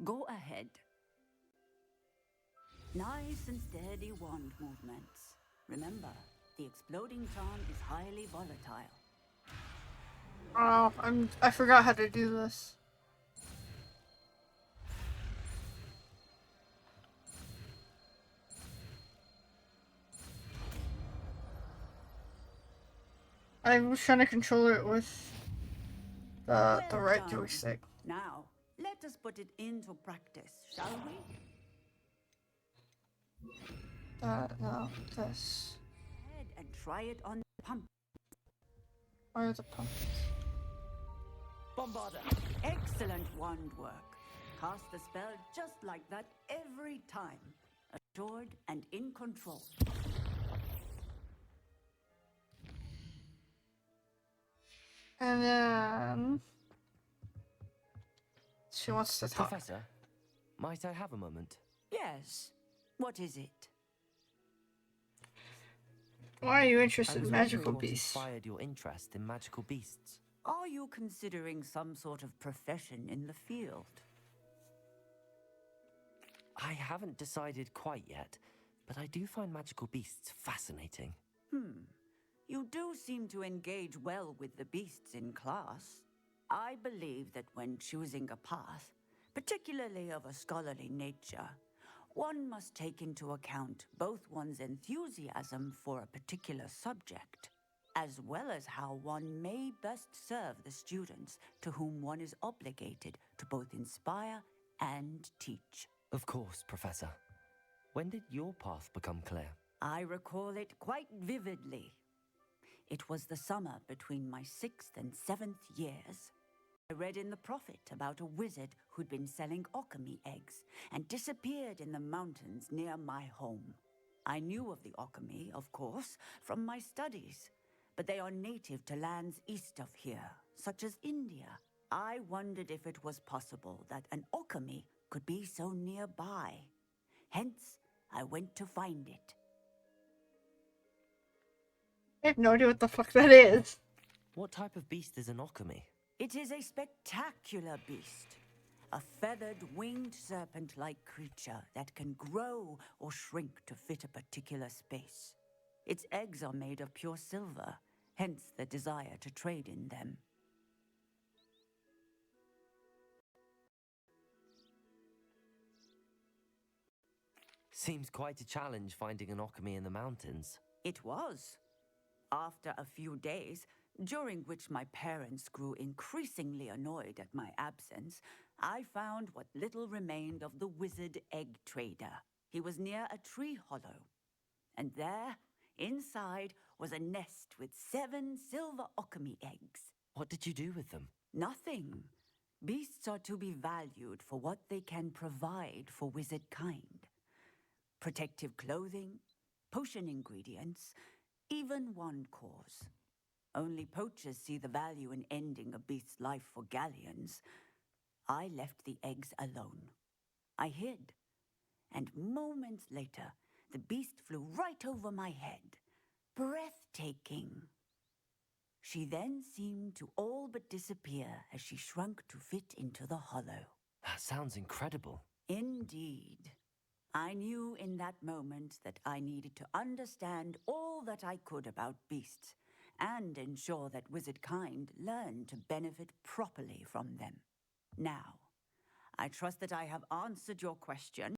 Go ahead. Nice and steady wand movements. Remember, the exploding charm is highly volatile. Oh, I forgot how to do this. I was trying to control it with the right done. joystick. Now, let us put it into practice, shall we? No, this. Head and try it on the pump. Where are the pumps? Bombarda! Excellent wand work. Cast the spell just like that every time. Assured and in control. And then... she wants to talk. Professor, might I have a moment? Yes. What is it? Why are you interested I was in magical wondering what beasts? inspired your interest in magical beasts? Are you considering some sort of profession in the field? I haven't decided quite yet, but I do find magical beasts fascinating. You do seem to engage well with the beasts in class. I believe that when choosing a path, particularly of a scholarly nature, one must take into account both one's enthusiasm for a particular subject, as well as how one may best serve the students to whom one is obligated to both inspire and teach. Of course, Professor. When did your path become clear? I recall it quite vividly. It was the summer between my 6th and 7th years. I read in the Prophet about a wizard who'd been selling alchemy eggs and disappeared in the mountains near my home. I knew of the alchemy, of course, from my studies, but they are native to lands east of here, such as India. I wondered if it was possible that an alchemy could be so nearby. Hence, I went to find it. I have no idea what the fuck that is. What type of beast is an alchemy? It is a spectacular beast. A feathered, winged serpent-like creature that can grow or shrink to fit a particular space. Its eggs are made of pure silver, hence the desire to trade in them. Seems quite a challenge finding an alchemy in the mountains. It was. After a few days, during which my parents grew increasingly annoyed at my absence, I found what little remained of the wizard egg trader. He was near a tree hollow. And there, inside, was a nest with 7 silver alchemy eggs. What did you do with them? Nothing. Beasts are to be valued for what they can provide for wizard kind. Protective clothing, potion ingredients, even wand cores. Only poachers see the value in ending a beast's life for galleons. I left the eggs alone. I hid, and moments later, the beast flew right over my head. Breathtaking. She then seemed to all but disappear as she shrunk to fit into the hollow. That sounds incredible. Indeed. I knew in that moment that I needed to understand all that I could about beasts and ensure that wizard kind learned to benefit properly from them. Now, I trust that I have answered your question.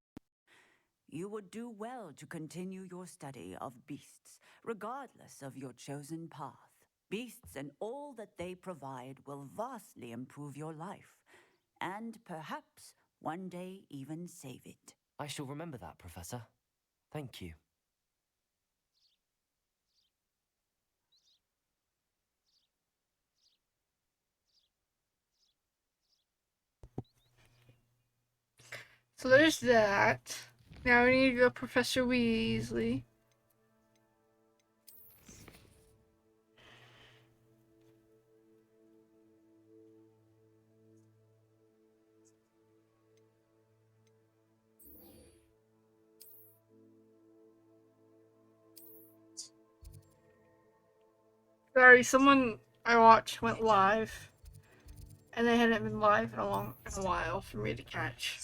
You would do well to continue your study of beasts, regardless of your chosen path. Beasts and all that they provide will vastly improve your life, and perhaps one day even save it. I shall remember that, Professor. Thank you. So there's that. Now we need to go Professor Weasley. Sorry, someone I watched went live, and they hadn't been live in a while for me to catch.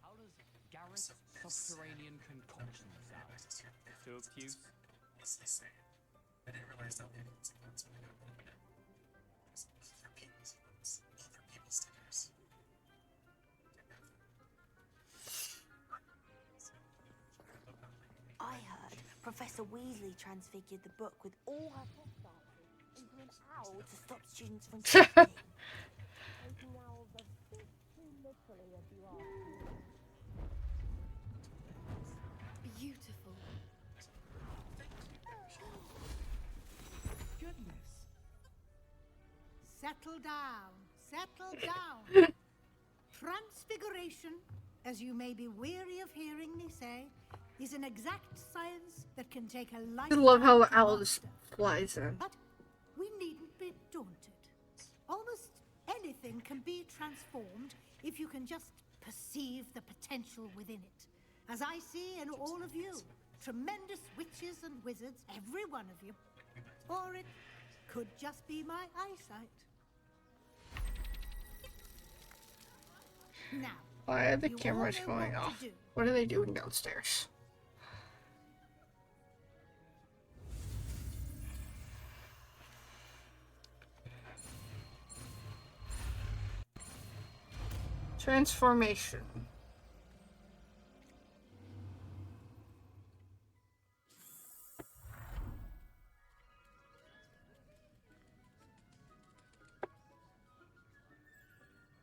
How does Garrett's subterranean concoction sound? Too obtuse? I didn't realize that would be consequence when I opened it. Other people's stickers. I heard Professor Weasley transfigured the book with all her test answers into an owl to stop students from cheating. Taking owls a bit too literally, if you ask me. Beautiful. Goodness. Settle down. Settle down. Transfiguration, as you may be weary of hearing me say, is an exact science that can take a I lifetime love how the to owl master. just flies in. But we needn't be daunted. Almost anything can be transformed if you can just perceive the potential within it. As I see in all of you, tremendous witches and wizards, every one of you. Or it could just be my eyesight. Now, Why are the you all cameras know going what to off? do. What are they doing downstairs? Transformation.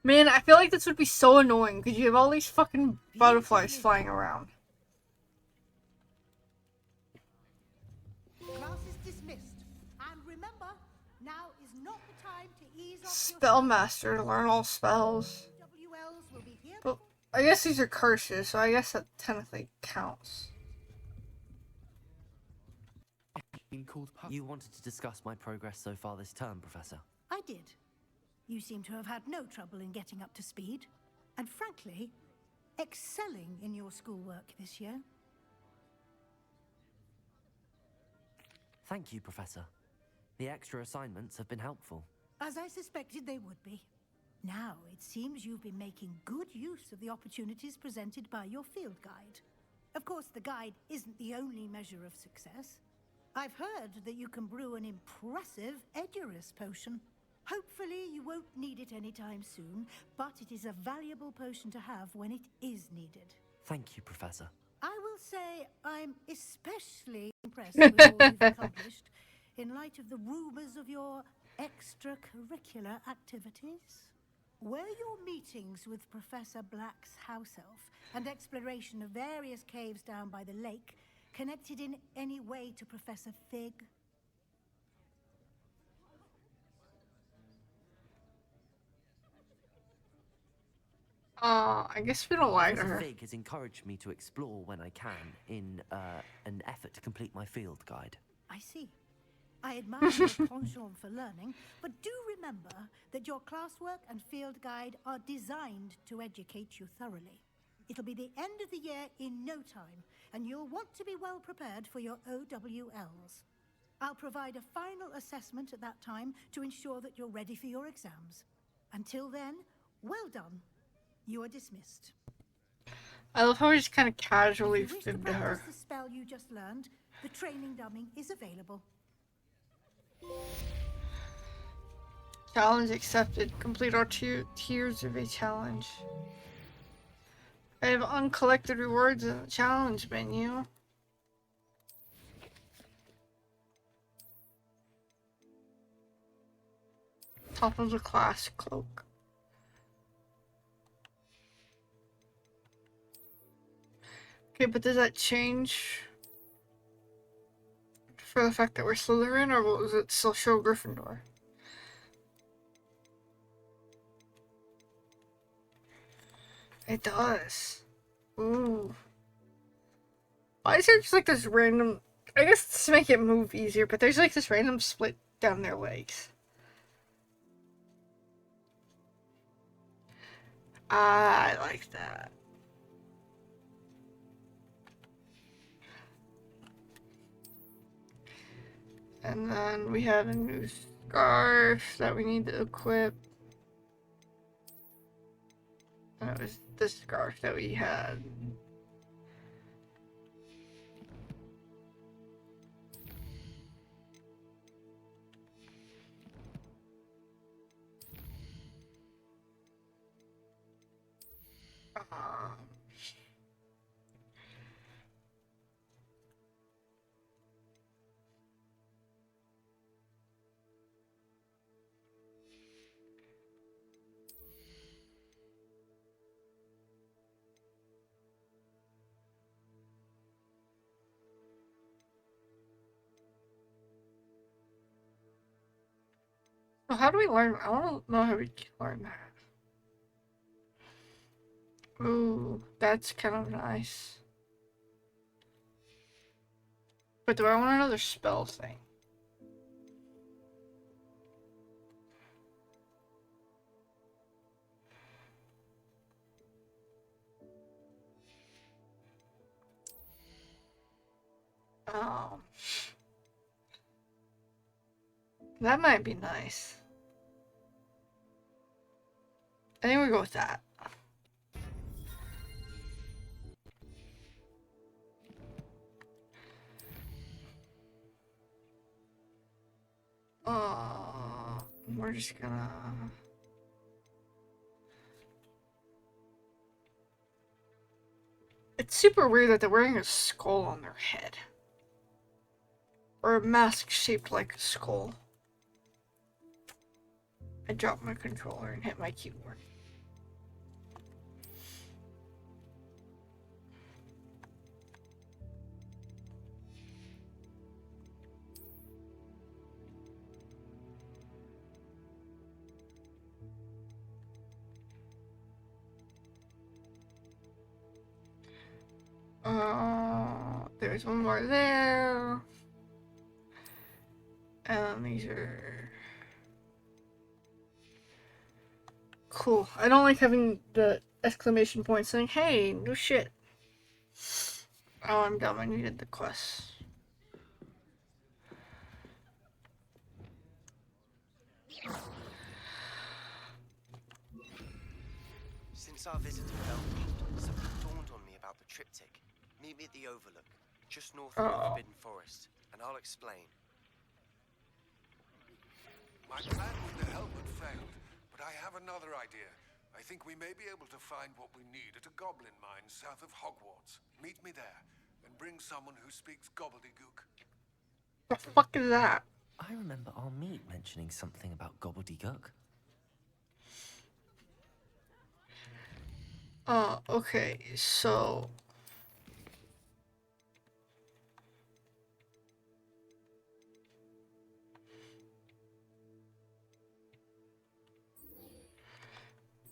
Man, I feel like this would be so annoying because you have all these fucking butterflies flying around. Class is dismissed. And remember, now is not the time to ease off Spellmaster to learn all spells. WLs will be here. But I guess these are curses, so I guess that technically counts. You wanted to discuss my progress so far this term, Professor. I did. You seem to have had no trouble in getting up to speed. And frankly, excelling in your schoolwork this year. Thank you, Professor. The extra assignments have been helpful. As I suspected they would be. Now, it seems you've been making good use of the opportunities presented by your field guide. Of course, the guide isn't the only measure of success. I've heard that you can brew an impressive Edurus potion. Hopefully, you won't need it anytime soon, but it is a valuable potion to have when it is needed. Thank you, Professor. I will say I'm especially impressed with all you've accomplished in light of the rumors of your extracurricular activities. Were your meetings with Professor Black's house elf and exploration of various caves down by the lake connected in any way to Professor Fig? I guess we don't lie to Professor her. Fig has encouraged me to explore when I can in an effort to complete my field guide. I see. I admire your penchant for learning, but do remember that your classwork and field guide are designed to educate you thoroughly. It'll be the end of the year in no time, and you'll want to be well prepared for your OWLs. I'll provide a final assessment at that time to ensure that you're ready for your exams. Until then, well done. You are dismissed. I love how he just kind of If casually you wish to fibbed to her. practice the spell you just learned, the training dummy is available. Challenge accepted. Complete all tiers of a challenge. I have uncollected rewards in the challenge menu. Top of the class cloak. Okay, but does that change for the fact that we're Slytherin, or was it still show Gryffindor? It does. Ooh. Why is there just like this random... I guess it's to make it move easier, but there's like this random split down their legs. I like that. And then we have a new scarf that we need to equip. And it was this scarf that we had. So how do we learn? I want to know how we learn that. Ooh, that's kind of nice. But do I want another spell thing? Oh. That might be nice. I think we go with that. We're just gonna... It's super weird that they're wearing a skull on their head. Or a mask shaped like a skull. I dropped my controller and hit my keyboard. There's one more there. And these are... Cool. I don't like having the exclamation point saying, hey, new shit. Oh, I'm dumb. I needed the quest. Since our visit to Belgrade, something dawned on me about the triptych. Meet me at the Overlook, just north of the Forbidden Forest, and I'll explain. My plan with the helmet failed, but I have another idea. I think we may be able to find what we need at a goblin mine south of Hogwarts. Meet me there, and bring someone who speaks gobbledygook. The fuck is that? I remember our meet mentioning something about gobbledygook. Okay, so...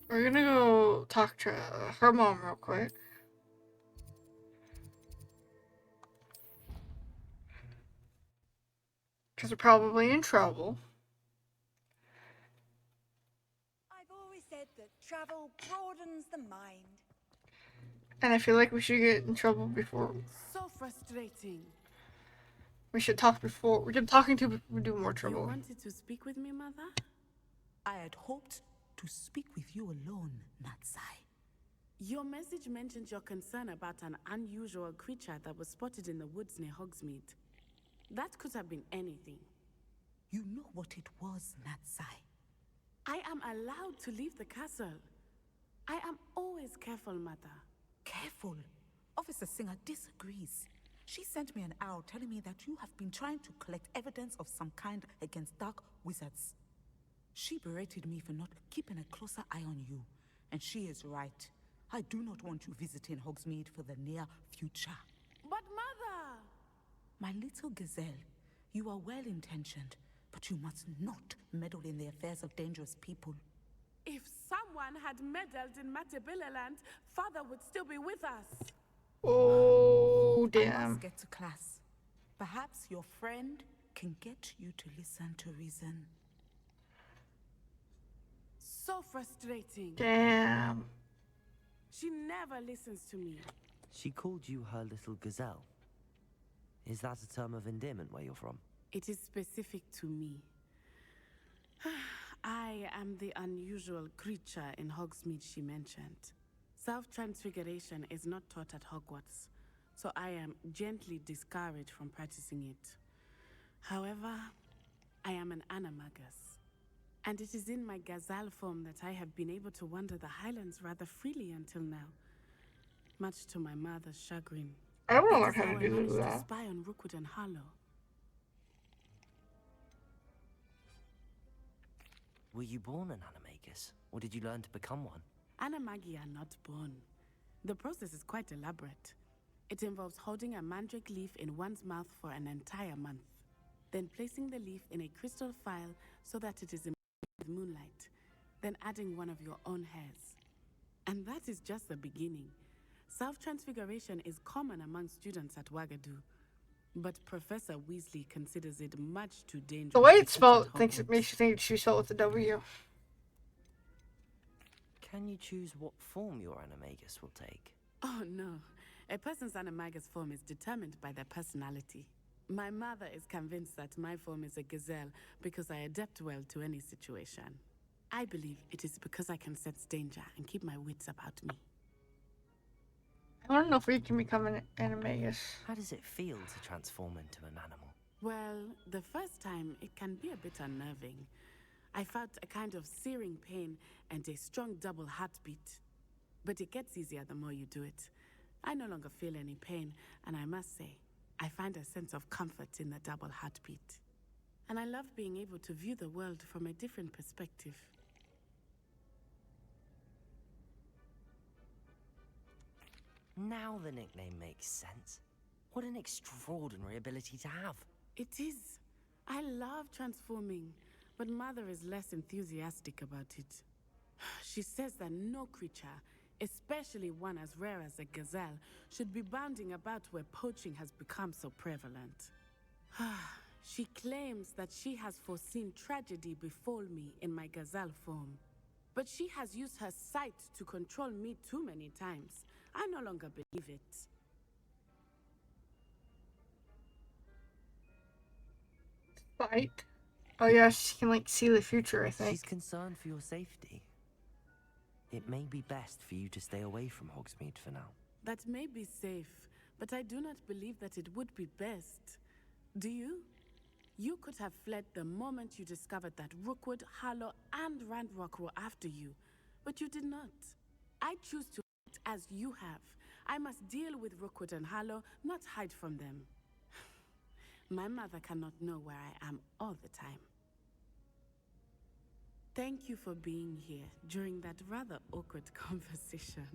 We're gonna go talk to her mom real quick. Because we're probably in trouble. I've always said that travel broadens the mind. And I feel like we should get in trouble before. So frustrating. We should talk before. We can talking to we do more trouble. You wanted to speak with me, Mother? I had hoped to speak with you alone, Natsai. Your message mentioned your concern about an unusual creature that was spotted in the woods near Hogsmeade. That could have been anything. You know what it was, Natsai. I am allowed to leave the castle. I am always careful, Mother. Careful? Officer Singer disagrees. She sent me an owl telling me that you have been trying to collect evidence of some kind against dark wizards. She berated me for not keeping a closer eye on you, and she is right. I do not want you visiting Hogsmeade for the near future. But Mother! My little gazelle, you are well-intentioned, but you must not meddle in the affairs of dangerous people. If someone had meddled in Matibillaland, Father would still be with us. Oh, I damn. must get to class. Perhaps your friend can get you to listen to reason. So frustrating. Damn. She never listens to me. She called you her little gazelle. Is that a term of endearment where you're from? It is specific to me. I am the unusual creature in Hogsmeade she mentioned. Self-transfiguration is not taught at Hogwarts, so I am gently discouraged from practicing it. However, I am an animagus, and it is in my gazelle form that I have been able to wander the Highlands rather freely until now, much to my mother's chagrin. I want to That learn is how how to I do managed to that. spy on Rookwood and Harlow. Were you born an animagus, or did you learn to become one? Animagi are not born. The process is quite elaborate. It involves holding a mandrake leaf in one's mouth for an entire month, then placing the leaf in a crystal phial so that it is imbued with moonlight, then adding one of your own hairs. And that is just the beginning. Self-transfiguration is common among students at Wagadu, but Professor Weasley considers it much too dangerous. The way it's to teach spelled at thinks it Hogwarts. makes you think she spelled with a W. Can you choose what form your animagus will take? Oh no. A person's animagus form is determined by their personality. My mother is convinced that my form is a gazelle because I adapt well to any situation. I believe it is because I can sense danger and keep my wits about me. I want to know if we can become an animagus. How does it feel to transform into an animal? Well, the first time it can be a bit unnerving. I felt a kind of searing pain and a strong double heartbeat. But it gets easier the more you do it. I no longer feel any pain, and I must say, I find a sense of comfort in the double heartbeat. And I love being able to view the world from a different perspective. Now the nickname makes sense. What an extraordinary ability to have. It is. I love transforming, but Mother is less enthusiastic about it. She says that no creature, especially one as rare as a gazelle, should be bounding about where poaching has become so prevalent. She claims that she has foreseen tragedy befall me in my gazelle form. But she has used her sight to control me too many times. I no longer believe it. Fight? Oh yeah, she can like see the future, I think. She's concerned for your safety. It may be best for you to stay away from Hogsmeade for now. That may be safe, but I do not believe that it would be best. Do you? You could have fled the moment you discovered that Rookwood, Harlow, and Ranrock were after you, but you did not. I choose to act as you have. I must deal with Rookwood and Harlow, not hide from them. My mother cannot know where I am all the time. Thank you for being here during that rather awkward conversation.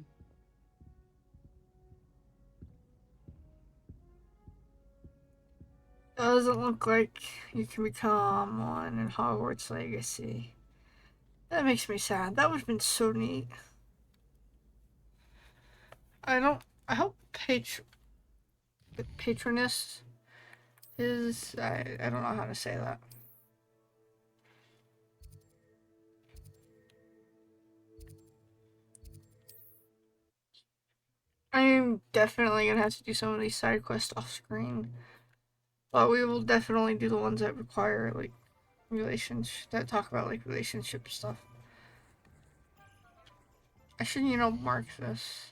Doesn't look like you can become one in Hogwarts Legacy. That makes me sad. That would have been so neat. I hope Patroness is, I don't know how to say that. I'm definitely gonna have to do some of these side quests off screen. But we will definitely do the ones that require like that talk about like relationship stuff. I should, mark this.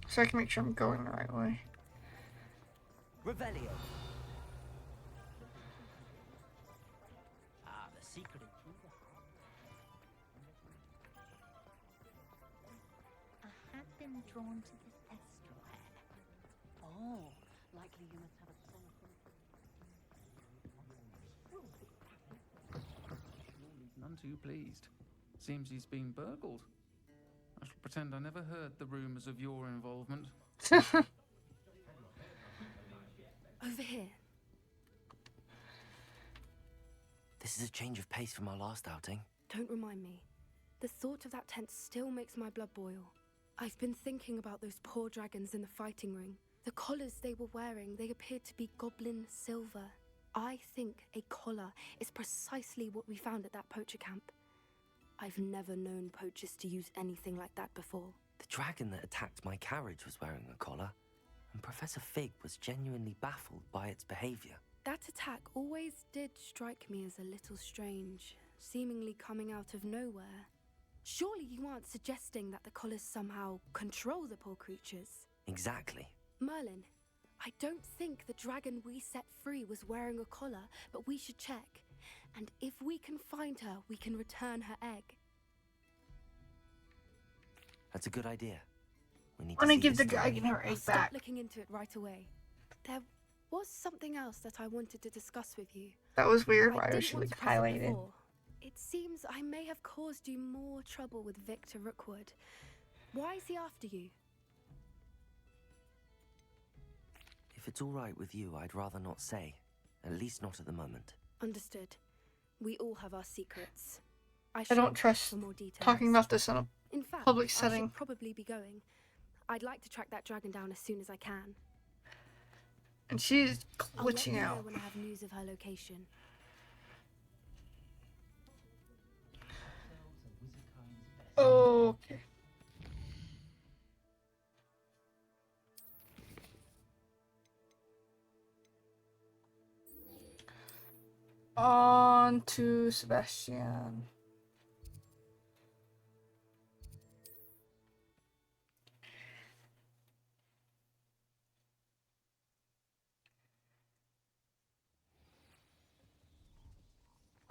So I can make sure I'm going the right way. Revelio. The secret I have been drawn to this estuary. Oh, likely you must have a son None too pleased. Seems he's been burgled. I shall pretend I never heard the rumours of your involvement. Over here. This is a change of pace from our last outing. Don't remind me. The thought of that tent still makes my blood boil. I've been thinking about those poor dragons in the fighting ring. The collars they were wearing, they appeared to be goblin silver. I think a collar is precisely what we found at that poacher camp. I've never known poachers to use anything like that before. The dragon that attacked my carriage was wearing a collar, and Professor Fig was genuinely baffled by its behaviour. That attack always did strike me as a little strange, seemingly coming out of nowhere. Surely you aren't suggesting that the collars somehow control the poor creatures? Exactly. Merlin, I don't think the dragon we set free was wearing a collar, but we should check. And if we can find her, we can return her egg. That's a good idea. We need I'm gonna to give the this dragon her I'll egg start back. looking into it right away. There was something else that I wanted to discuss with you. That was weird. I Why was didn't she want like to press it highlighted? before. It seems I may have caused you more trouble with Victor Rookwood. Why is he after you? If it's all right with you, I'd rather not say. At least not at the moment. Understood. We all have our secrets. I shall don't check trust for more details. talking about this in a In fact, public I setting. should probably be going. I'd like to track that dragon down as soon as I can. And she's I'll let glitching you know out. when I have news of her location. Okay. On to Sebastian.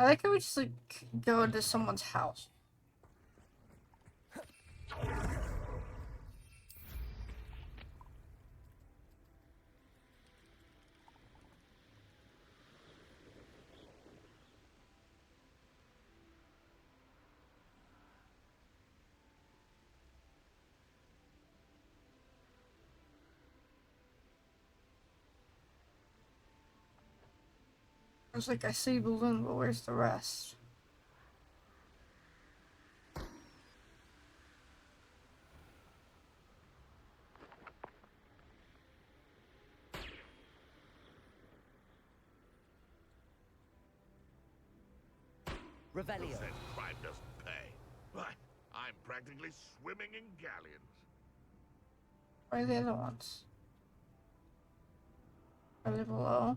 I like how we just like go to someone's house. I was like, I see balloon, but where's the rest? Revelio. Said crime doesn't pay. Why, I'm practically swimming in galleons. Where are the other ones? Are they below?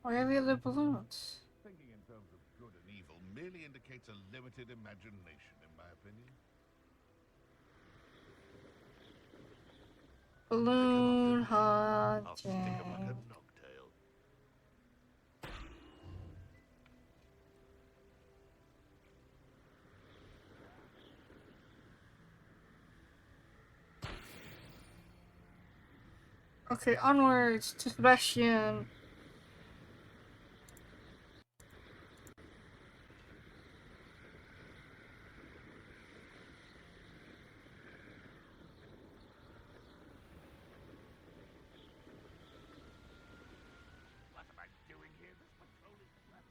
Where are the other balloons? Thinking in terms of good and evil merely indicates a limited imagination, in my opinion. Balloon I'll stick 'em like a hunting. nogtail. Okay, onwards to Sebastian. What am I doing here? This patrol is left.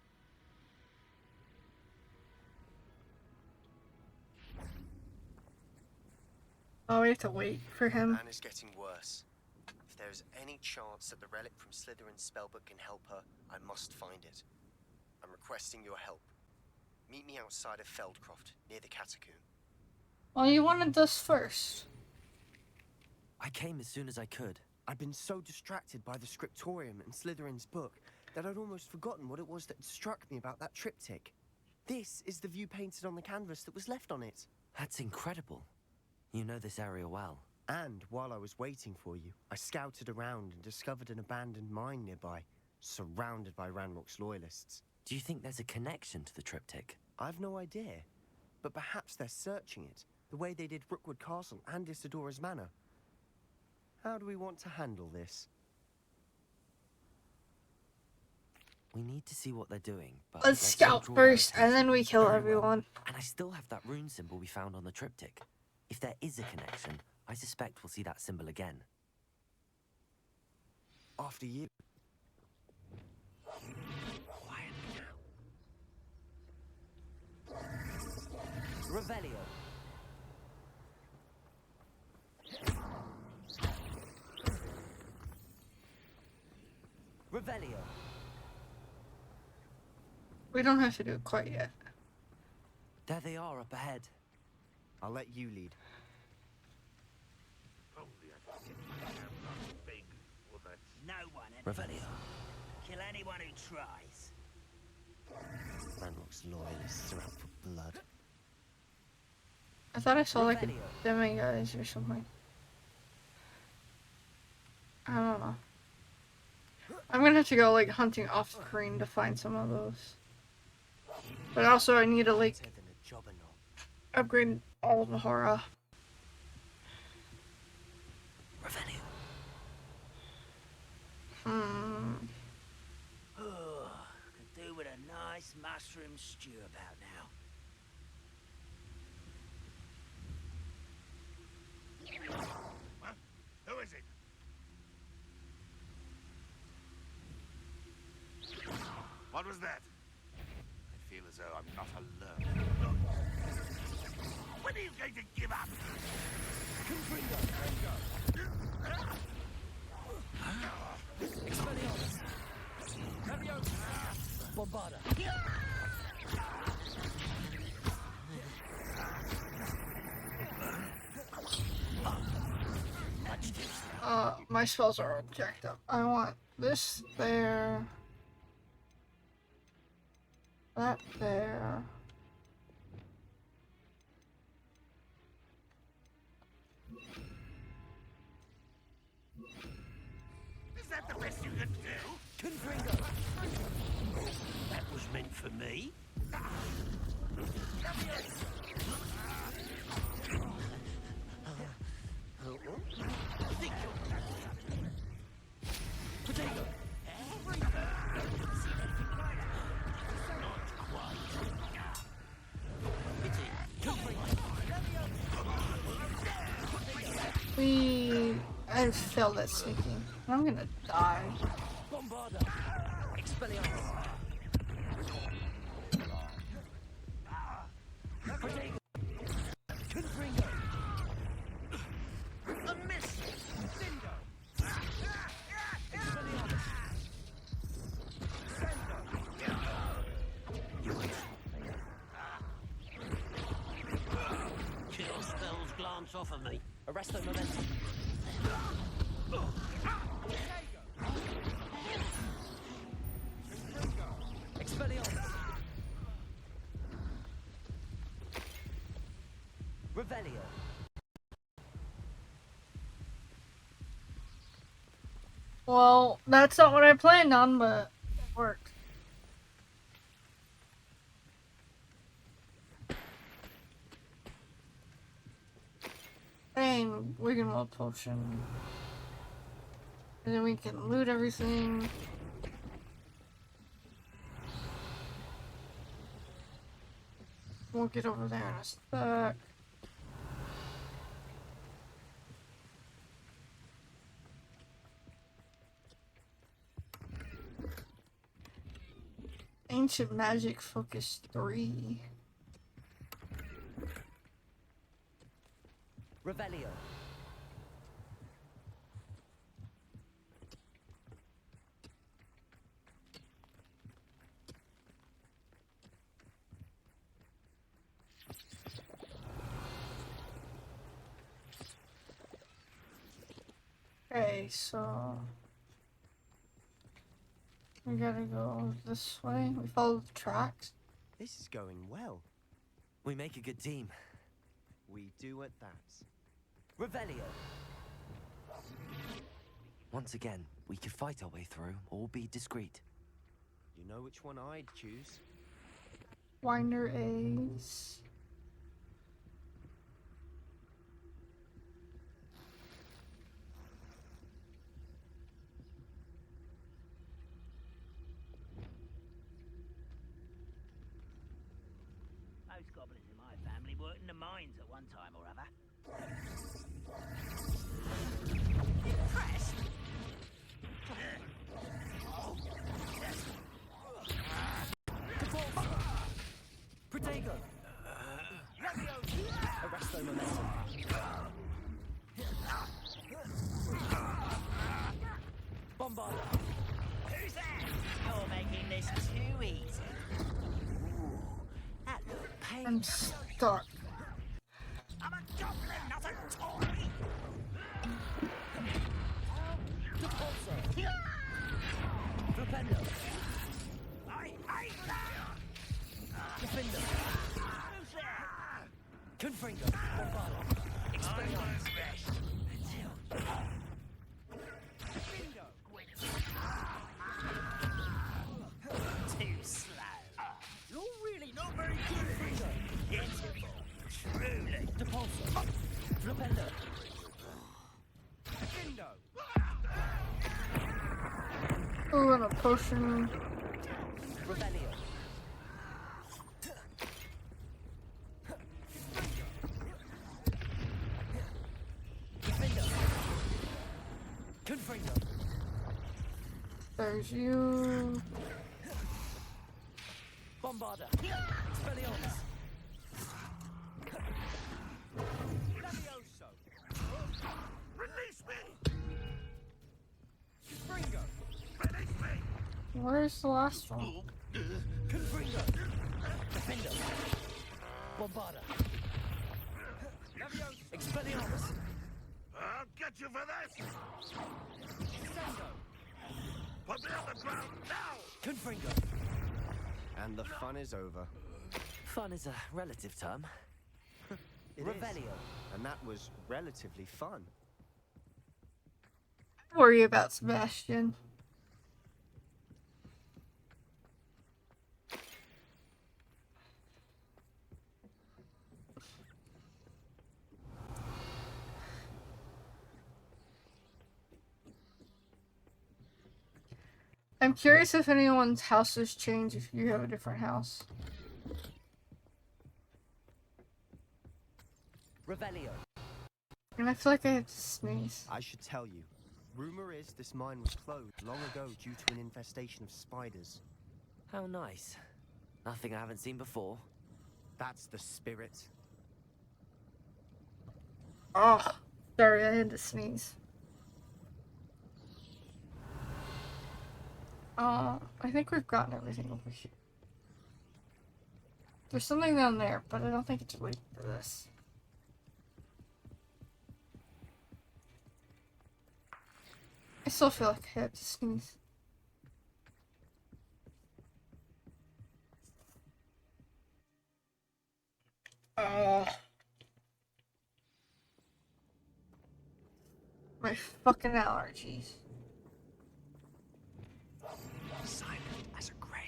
Oh, we have to wait for him. Anne is getting worse. If there is any chance that the relic from Slytherin's spellbook can help her, I must find it. I'm requesting your help. Meet me outside of Feldcroft, near the catacomb. Well, you wanted this first. I came as soon as I could. I'd been so distracted by the scriptorium and Slytherin's book that I'd almost forgotten what it was that struck me about that triptych. This is the view painted on the canvas that was left on it. That's incredible. You know this area well. And while I was waiting for you, I scouted around and discovered an abandoned mine nearby, surrounded by Ranrock's loyalists. Do you think there's a connection to the triptych? I've no idea, but perhaps they're searching it, the way they did Rookwood Castle and Isidora's Manor. How do we want to handle this? We need to see what they're doing, but Let's scout first, and then we kill everyone. And I still have that rune symbol we found on the triptych. If there is a connection, I suspect we'll see that symbol again. After you. Quiet now. Revelio. Revelio. We don't have to do it quite yet. There they are up ahead. I'll let you lead. No one Revelio. kill anyone who tries. Ranrock's loyalists are out for blood. I thought I saw like a demiguise or something. I don't know. I'm gonna have to go like hunting off screen to find some of those. But also I need to like upgrade all of the horror. Revelio. Could do with a nice mushroom stew about now. Huh? Who is it? What was that? I feel as though I'm not alone. When are you going to give up? Bombarda. My spells are all jacked up. I want this there. That there. Is that the best you can do? Confringo. That was meant for me. Potato. I failed at sneaking. I'm gonna die. Bombarda. Expelliarmus. Potato. Confringo. A miss. Lindo. Kill spells glance off of me. Arresto momentum. Expelliarmus. Revelio. Well, that's not what I planned on, but it worked. Bang, Wiggenweld potion. And then we can loot everything. We'll get over there in a sec. Ancient Magic Focus 3. Revelio. Okay, so we gotta go this way. We follow the tracks. This is going well. We make a good team. We do at that. Revelio. Once again, we could fight our way through or be discreet. You know which one I'd choose? Winder A's. Most goblins in my family worked in the mines at one time or other. Impressed? Protego! Arresto momentum. Bombard! Who's that? You're making this too easy. That looked painful. I'm stuck. I'm a goblin, not a toy! Flipendo! I hate that! Defender! Who's there? Confringo! Bombard! Expelliarmus! Bingo! Too slow. You're really not very good at this. Pitiful. Truly. Depulso! Flipendo! Bingo! Ooh, and a potion. Revelio! Defender! Confringo! There's you. Bombarda! Expelliarmus! Levioso! Release me! Bingo! Finish me! Where's the last one? Confringo! Defender! Bombarda! Levioso! Expelliarmus! I'll get you for this! Sendo! Put me on the ground now! Confringo! And the fun is over. Fun is a relative term. It Revelio. is. And that was relatively fun. Don't worry about Sebastian. I'm curious if anyone's houses change if you have a different house. Revelio. And I feel like I have to sneeze. I should tell you. Rumor is this mine was closed long ago due to an infestation of spiders. How nice. Nothing I haven't seen before. That's the spirit. Oh, sorry, I had to sneeze. I think we've gotten everything over here. There's something down there, but I don't think it's related to this. I still feel like I have to sneeze. My fucking allergies. Silent as a grave.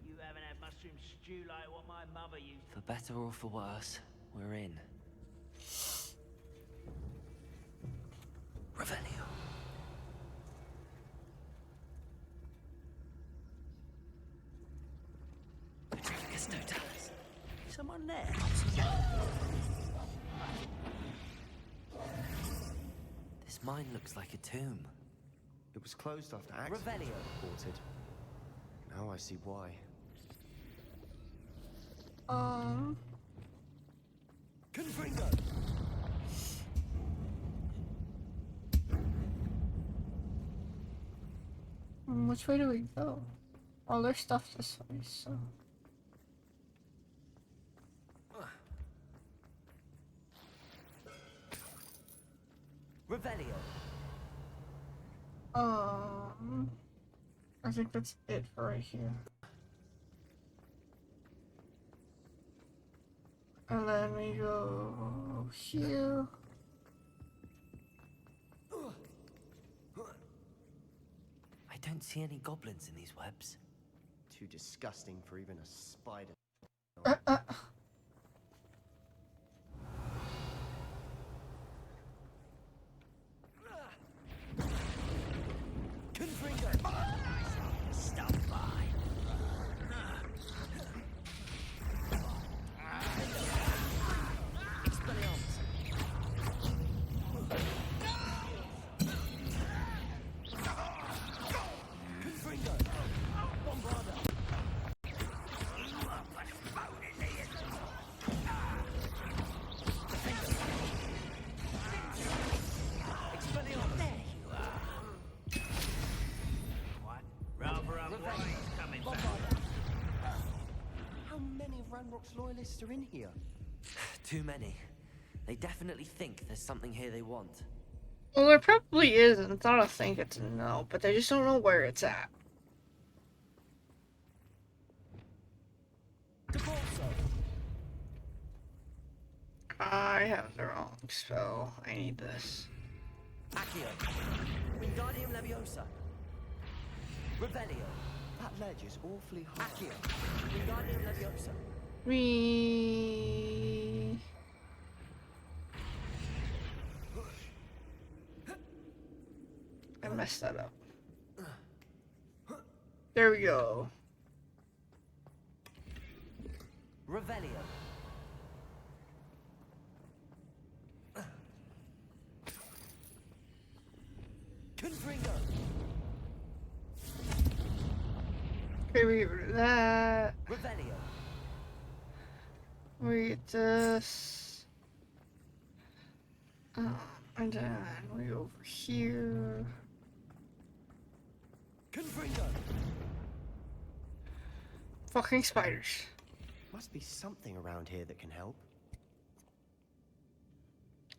You haven't had mushroom stew like what my mother used. For better or for worse, we're in. Revelio. Someone there? This mine looks like a tomb. It was closed after accidents Revelio. were reported. Now I see why. Confringo. Which way do we go? Oh, there's stuff this way, so. Revelio. I think that's it for right here. And then we go here. I don't see any goblins in these webs. Too disgusting for even a spider. Stop by. How many of Ranrock's loyalists are in here? Too many. They definitely think there's something here they want. Well, there probably is, and it's not a thing, it's a no, but they just don't know where it's at. I have the wrong spell. I need this. Accio. Wingardium Leviosa. Revelio. That ledge is awfully hard. Accio. Wingardium Leviosa. We... I messed that up. There we go. Revelio. Confringo. Okay, we get rid of that. Revelio. We get this. And then we go over here. Confringo. Fucking spiders. Must be something around here that can help.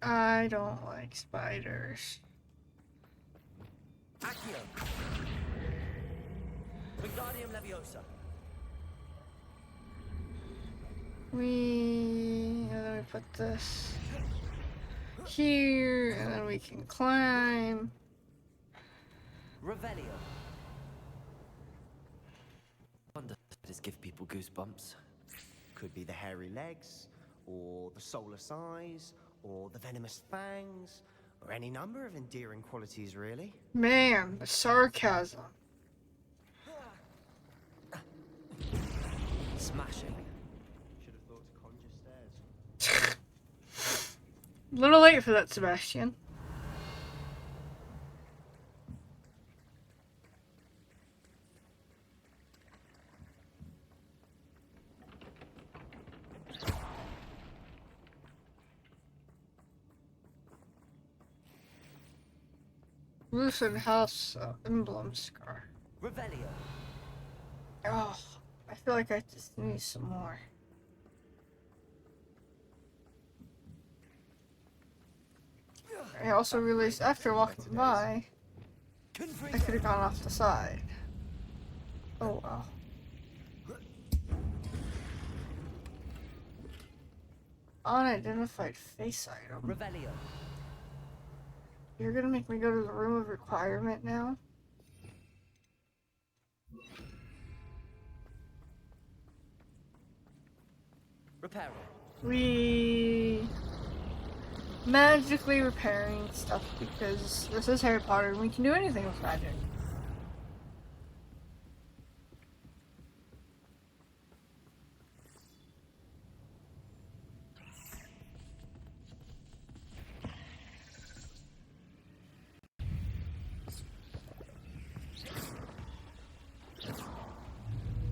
I don't like spiders. Accio. Wingardium Leviosa. And then we put this here, and then we can climb. Revelio. Wonder does give people goosebumps. Could be the hairy legs, or the soulless eyes, or the venomous fangs, or any number of endearing qualities, really. Man, the sarcasm. Smashing. Should have thought to conjure stairs. A little late for that, Sebastian. Lucid House emblem scar. Revelio. Oh, I feel like I just need some more. I also realized after walking by, I could have gone off the side. Oh wow. Unidentified face item. Revelio. You're gonna make me go to the room of requirement now? Reparo. We magically repairing stuff because this is Harry Potter and we can do anything with magic.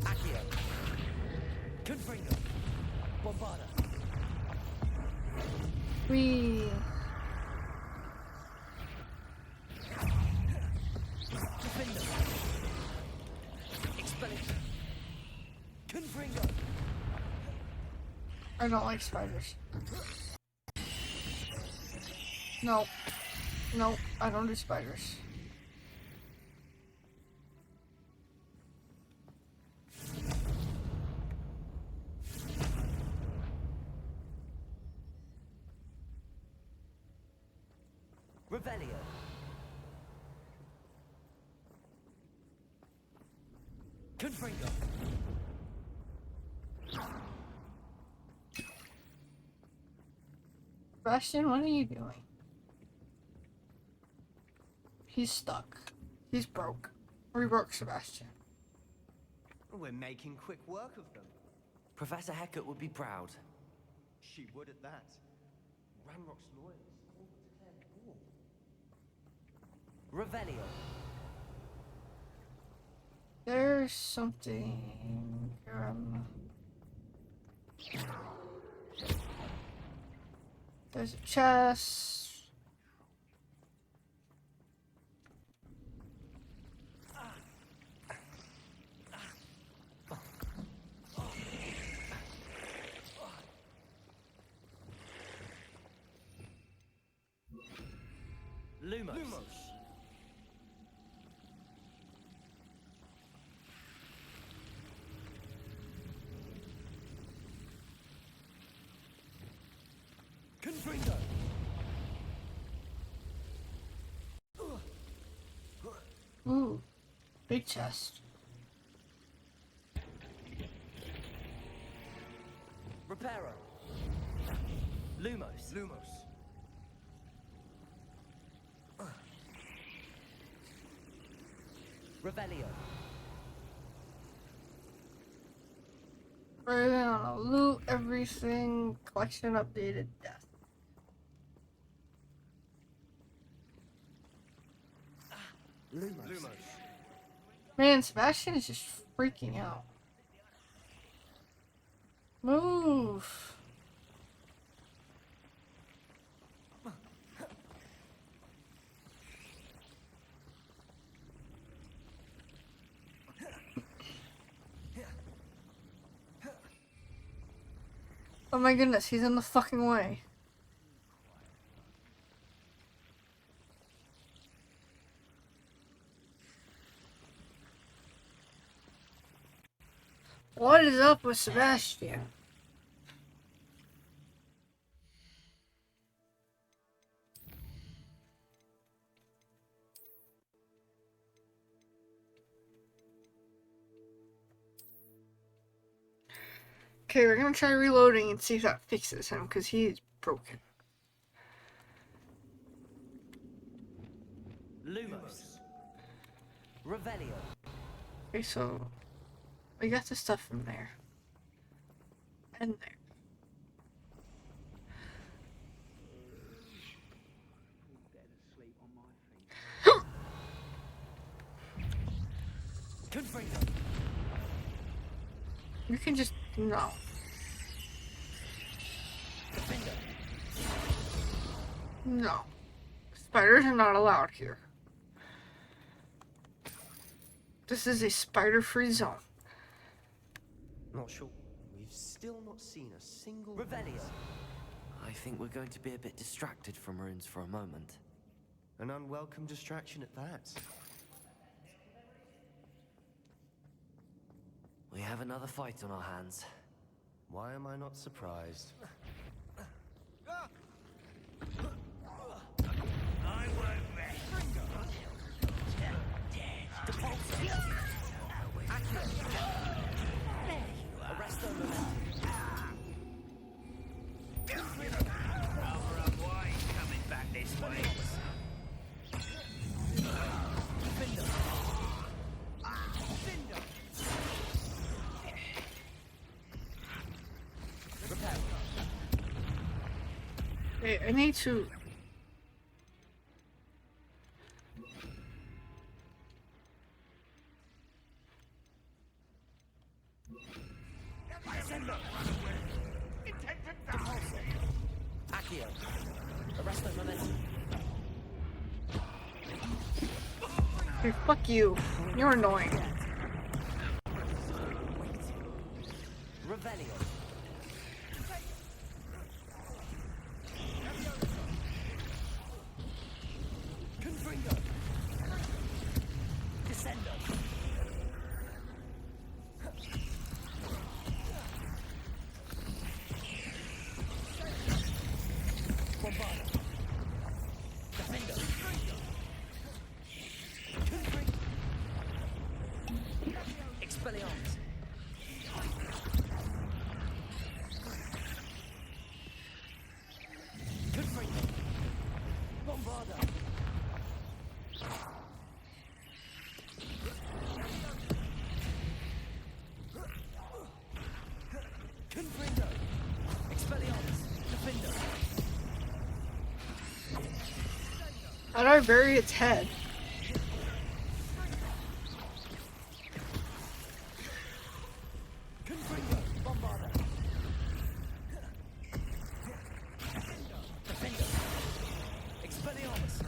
Accio. Confringo. Bombarda. We Defender. Expelliarmus. Confringo. I don't like spiders. No. No, I don't do spiders. Revelio. Confringo. Sebastian, what are you doing? He's stuck. He's broke. We broke Sebastian. We're making quick work of them. Professor Hecat would be proud. She would at that. Ranrock's lawyers all declared war. Revelio. There's something. There's a chest. Lumos. Confringo. Ooh, big chest. Reparo. Lumos. Revelio. We're gonna loot everything. Collection updated. Death. Lumos. Man, Sebastian is just freaking out. Move. Oh my goodness, he's in the fucking way. What is up with Sebastian? Okay, we're gonna try reloading and see if that fixes him, because he is broken. Lumos. Revelio. Okay, so we got the stuff from there. And there. Confringo. You can just no. No. Spiders are not allowed here. This is a spider-free zone. Not sure. We've still not seen a single... Revelio. I think we're going to be a bit distracted from runes for a moment. An unwelcome distraction at that. We have another fight on our hands. Why am I not surprised? I won't rest. Arresto Rather unwise coming back this way. Wait, I need to... Accio. Arresto momentum. Hey, fuck you. You're annoying. Revelio. Confringo. Descendo. Bombardo. Defendo. I bury its head? Confringo, Bombarder. Defender. Expelliarmus.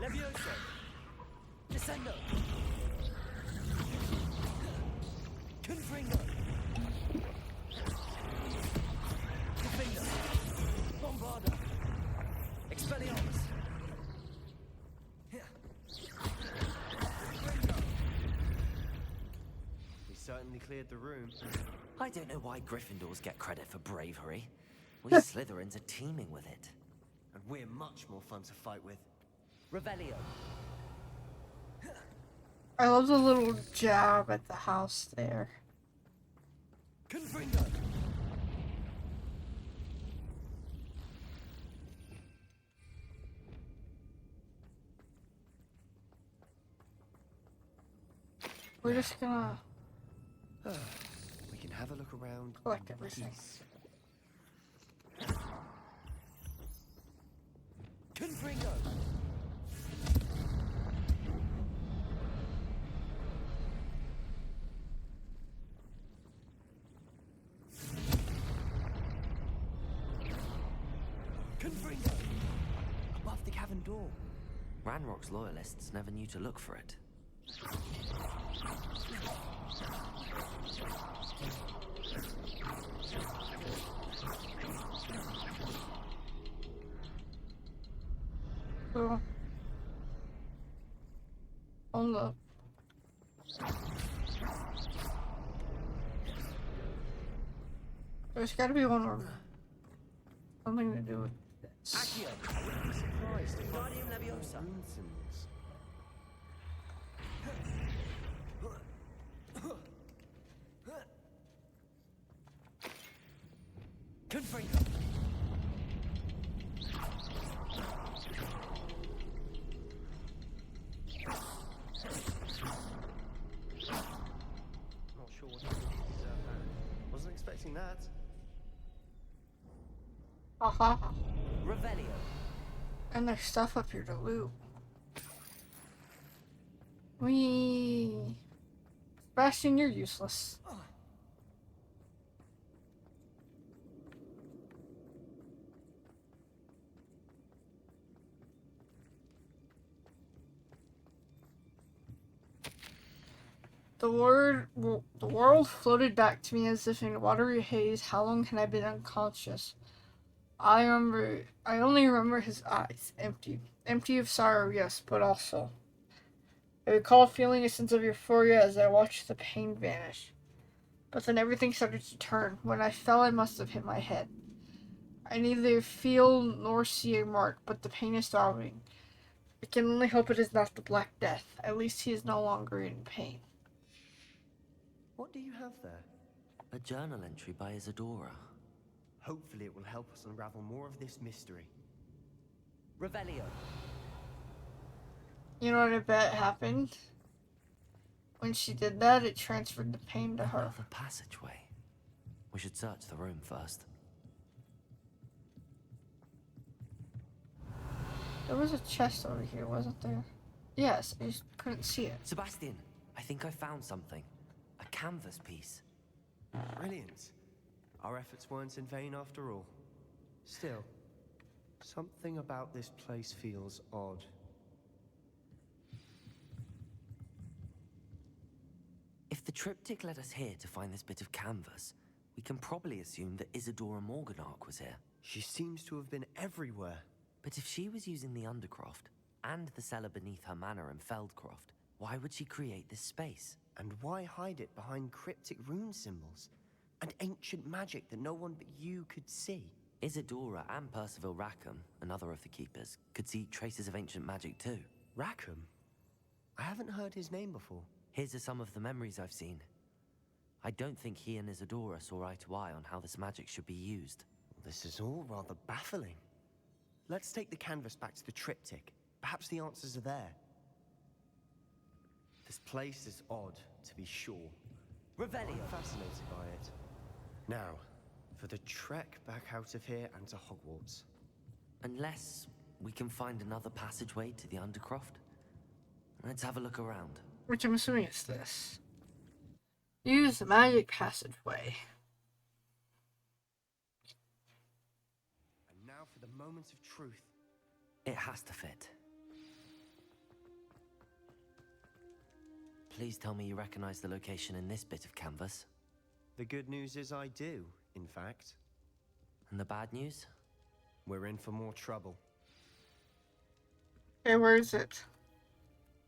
Levioso. Descendo. Confringo. Defender. Bombarder. Expelliarmus. We certainly cleared the room. I don't know why Gryffindors get credit for bravery. We Slytherins are teeming with it. And we're much more fun to fight with. Revelio. I love the little jab at the house there. Confringo. We're just gonna We can have a look around. collect everything. Confringo. Confringo. Above the cavern door. Ranrock's loyalists never knew to look for it. Cool. Hold up. There's gotta be one more. Something to do with this. Accio. I wouldn't be surprised if Guardium Leviosa. Rune symbols. Confringo. Not sure what happened to deserve that. Wasn't expecting that. Haha. Revelio. And there's stuff up here to loot. Wee. Sebastian, you're useless. The world floated back to me as if in a watery haze. How long had I been unconscious? I only remember his eyes, empty of sorrow, yes, but also. I recall feeling a sense of euphoria as I watched the pain vanish. But then everything started to turn. When I fell, I must have hit my head. I neither feel nor see a mark, but the pain is throbbing. I can only hope it is not the Black Death. At least he is no longer in pain. What do you have there? A journal entry by Isadora. Hopefully it will help us unravel more of this mystery. Revelio. You know what I bet happened? When she did that, it transferred the pain to her. Another passageway. We should search the room first. There was a chest over here, wasn't there? Yes, I just couldn't see it. Sebastian, I think I found something. A canvas piece. Brilliant. Our efforts weren't in vain after all. Still, something about this place feels odd. If the triptych led us here to find this bit of canvas, we can probably assume that Isadora Morganach was here. She seems to have been everywhere. But if she was using the Undercroft, and the cellar beneath her manor in Feldcroft, why would she create this space? And why hide it behind cryptic rune symbols? And ancient magic that no one but you could see? Isadora and Percival Rackham, another of the Keepers, could see traces of ancient magic too. Rackham? I haven't heard his name before. Here's some of the memories I've seen. I don't think he and Isadora saw eye to eye on how this magic should be used. This is all rather baffling. Let's take the canvas back to the triptych. Perhaps the answers are there. This place is odd, to be sure. Revelio. I'm fascinated by it. Now, for the trek back out of here and to Hogwarts. Unless we can find another passageway to the Undercroft. Let's have a look around. Which I'm assuming is this. Use the magic passageway. And now for the moment of truth. It has to fit. Please tell me you recognize the location in this bit of canvas. The good news is I do, in fact. And the bad news? We're in for more trouble. Okay, where is it?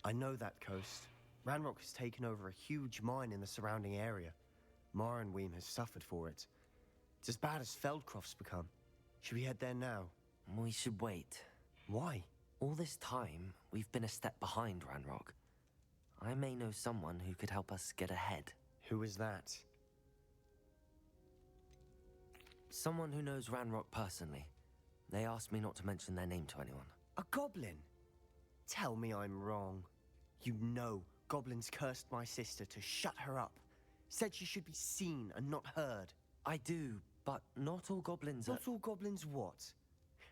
I know that coast. Ranrock has taken over a huge mine in the surrounding area. Marrenweem has suffered for it. It's as bad as Feldcroft's become. Should we head there now? We should wait. Why? All this time, we've been a step behind Ranrock. I may know someone who could help us get ahead. Who is that? Someone who knows Ranrock personally. They asked me not to mention their name to anyone. A goblin? Tell me I'm wrong. You know, goblins cursed my sister to shut her up. Said she should be seen and not heard. I do, but not all goblins are... Not all goblins what?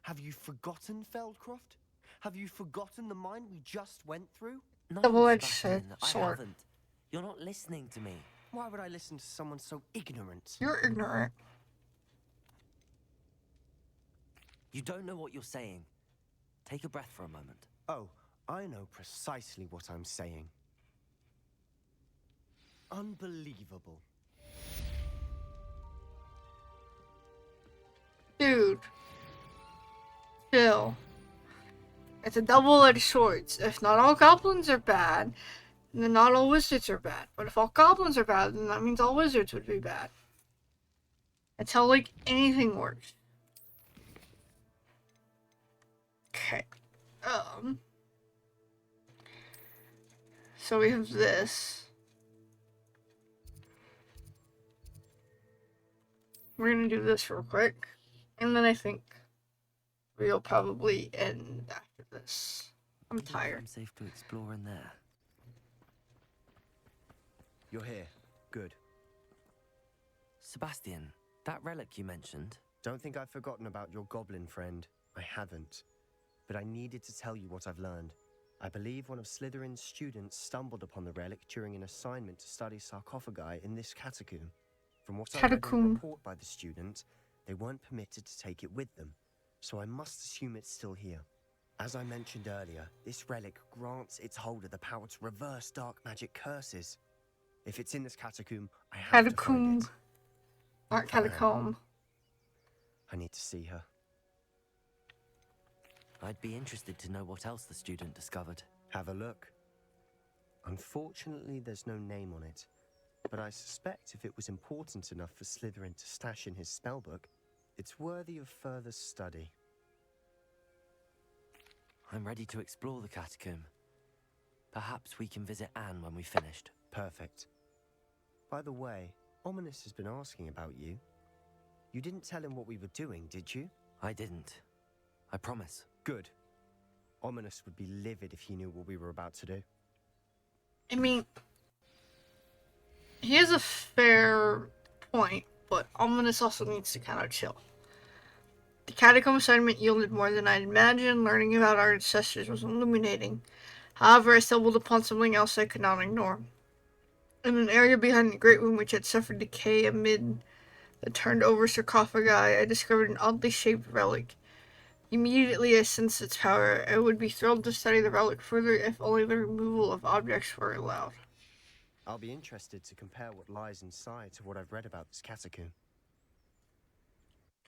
Have you forgotten Feldcroft? Have you forgotten the mine we just went through? No, Double-edged Sebastian, I sword. haven't. You're not listening to me. Why would I listen to someone so ignorant? You're ignorant. You don't know what you're saying. Take a breath for a moment. Oh, I know precisely what I'm saying. Unbelievable. Dude. Chill. It's a double-edged sword. If not all goblins are bad, then not all wizards are bad. But if all goblins are bad, then that means all wizards would be bad. That's how, like, anything works. Okay. So we have this. We're gonna do this real quick. And then I think we'll probably end after this. I'm tired. I'm safe to explore in there. You're here. Good. Sebastian, that relic you mentioned... Don't think I've forgotten about your goblin friend. I haven't. But I needed to tell you what I've learned. I believe one of Slytherin's students stumbled upon the relic during an assignment to study sarcophagi in this catacomb. From what I read in a report by the student, they weren't permitted to take it with them, so I must assume it's still here. As I mentioned earlier, this relic grants its holder the power to reverse dark magic curses. If it's in this catacomb, I have to find it. Not catacomb. I need to see her. I'd be interested to know what else the student discovered. Have a look. Unfortunately, there's no name on it, but I suspect if it was important enough for Slytherin to stash in his spellbook, it's worthy of further study. I'm ready to explore the catacomb. Perhaps we can visit Anne when we've finished. Perfect. By the way, Ominous has been asking about you. You didn't tell him what we were doing, did you? I didn't. I promise. Good. Ominous would be livid if he knew what we were about to do. I mean, he has a fair point, but Ominous also needs to kind of chill. The catacomb assignment yielded more than I'd imagined. Learning about our ancestors was illuminating. However, I stumbled upon something else I could not ignore. In an area behind the great room which had suffered decay amid the turned-over sarcophagi, I discovered an oddly shaped relic. Immediately I sensed its power. I would be thrilled to study the relic further if only the removal of objects were allowed. I'll be interested to compare what lies inside to what I've read about this catacomb.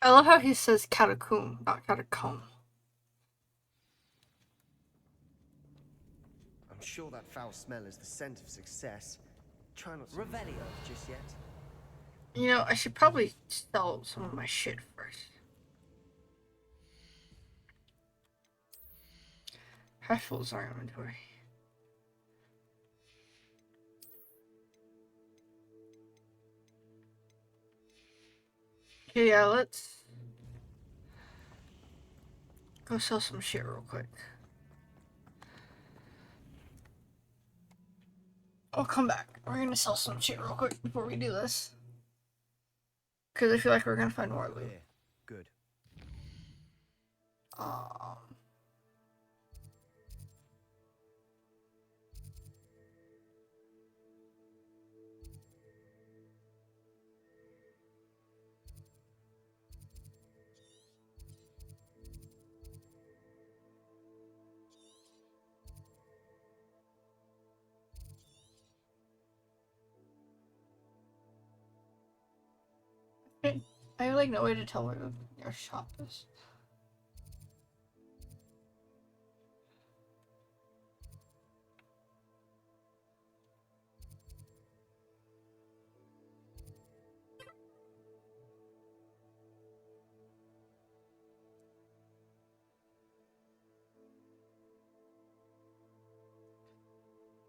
I love how he says catacomb, not catacomb. I'm sure that foul smell is the scent of success. Try not to Revelio just yet. You know, I should probably sell some of my shit first. How full is our inventory? Okay, yeah, let's go sell some shit real quick. I'll come back. We're gonna sell some shit real quick before we do this. Because I feel like we're gonna find more loot. Here. Good. I have like no way to tell where your shop is.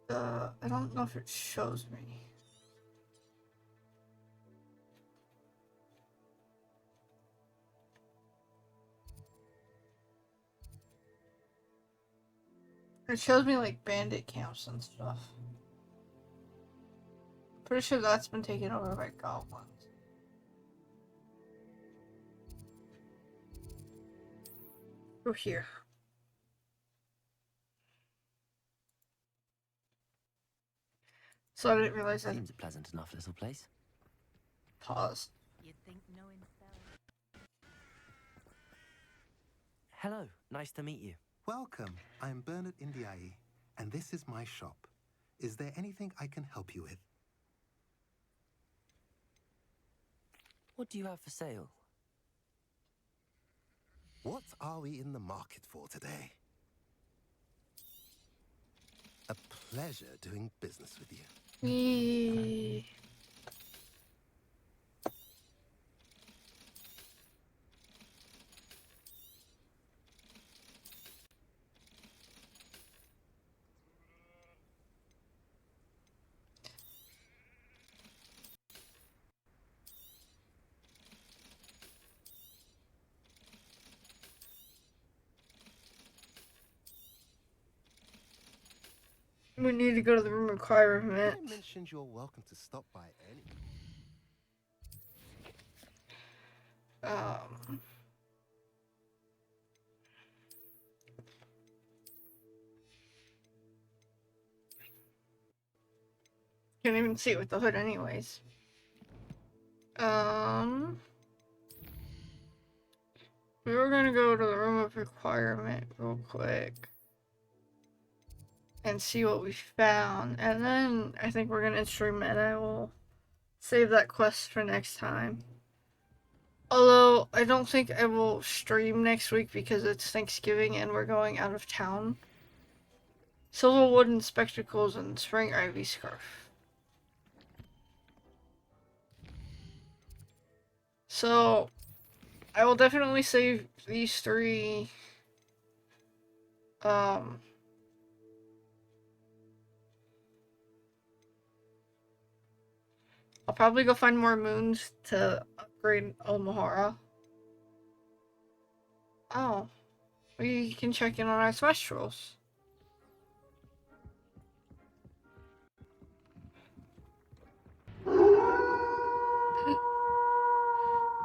I don't know if it shows me. It shows me like bandit camps and stuff. Pretty sure that's been taken over by goblins. Go here. So I didn't realize that. Seems a pleasant enough little place. Pause. You'd think knowing Hello, nice to meet you. Welcome. I'm Bernard Indiai, and this is my shop. Is there anything I can help you with? What do you have for sale? What are we in the market for today? A pleasure doing business with you. We need to go to the room requirement. I mentioned you're welcome to stop by any. Can't even see it with the hood anyways. We were gonna go to the room of requirement real quick and see what we found, and then I think we're gonna stream it. I will save that quest for next time. Although I don't think I will stream next week because it's Thanksgiving and we're going out of town. Silver wooden spectacles and spring ivy scarf. So I will definitely save these three. I'll probably go find more moons to upgrade Omahara. Oh, we can check in on our Celestials.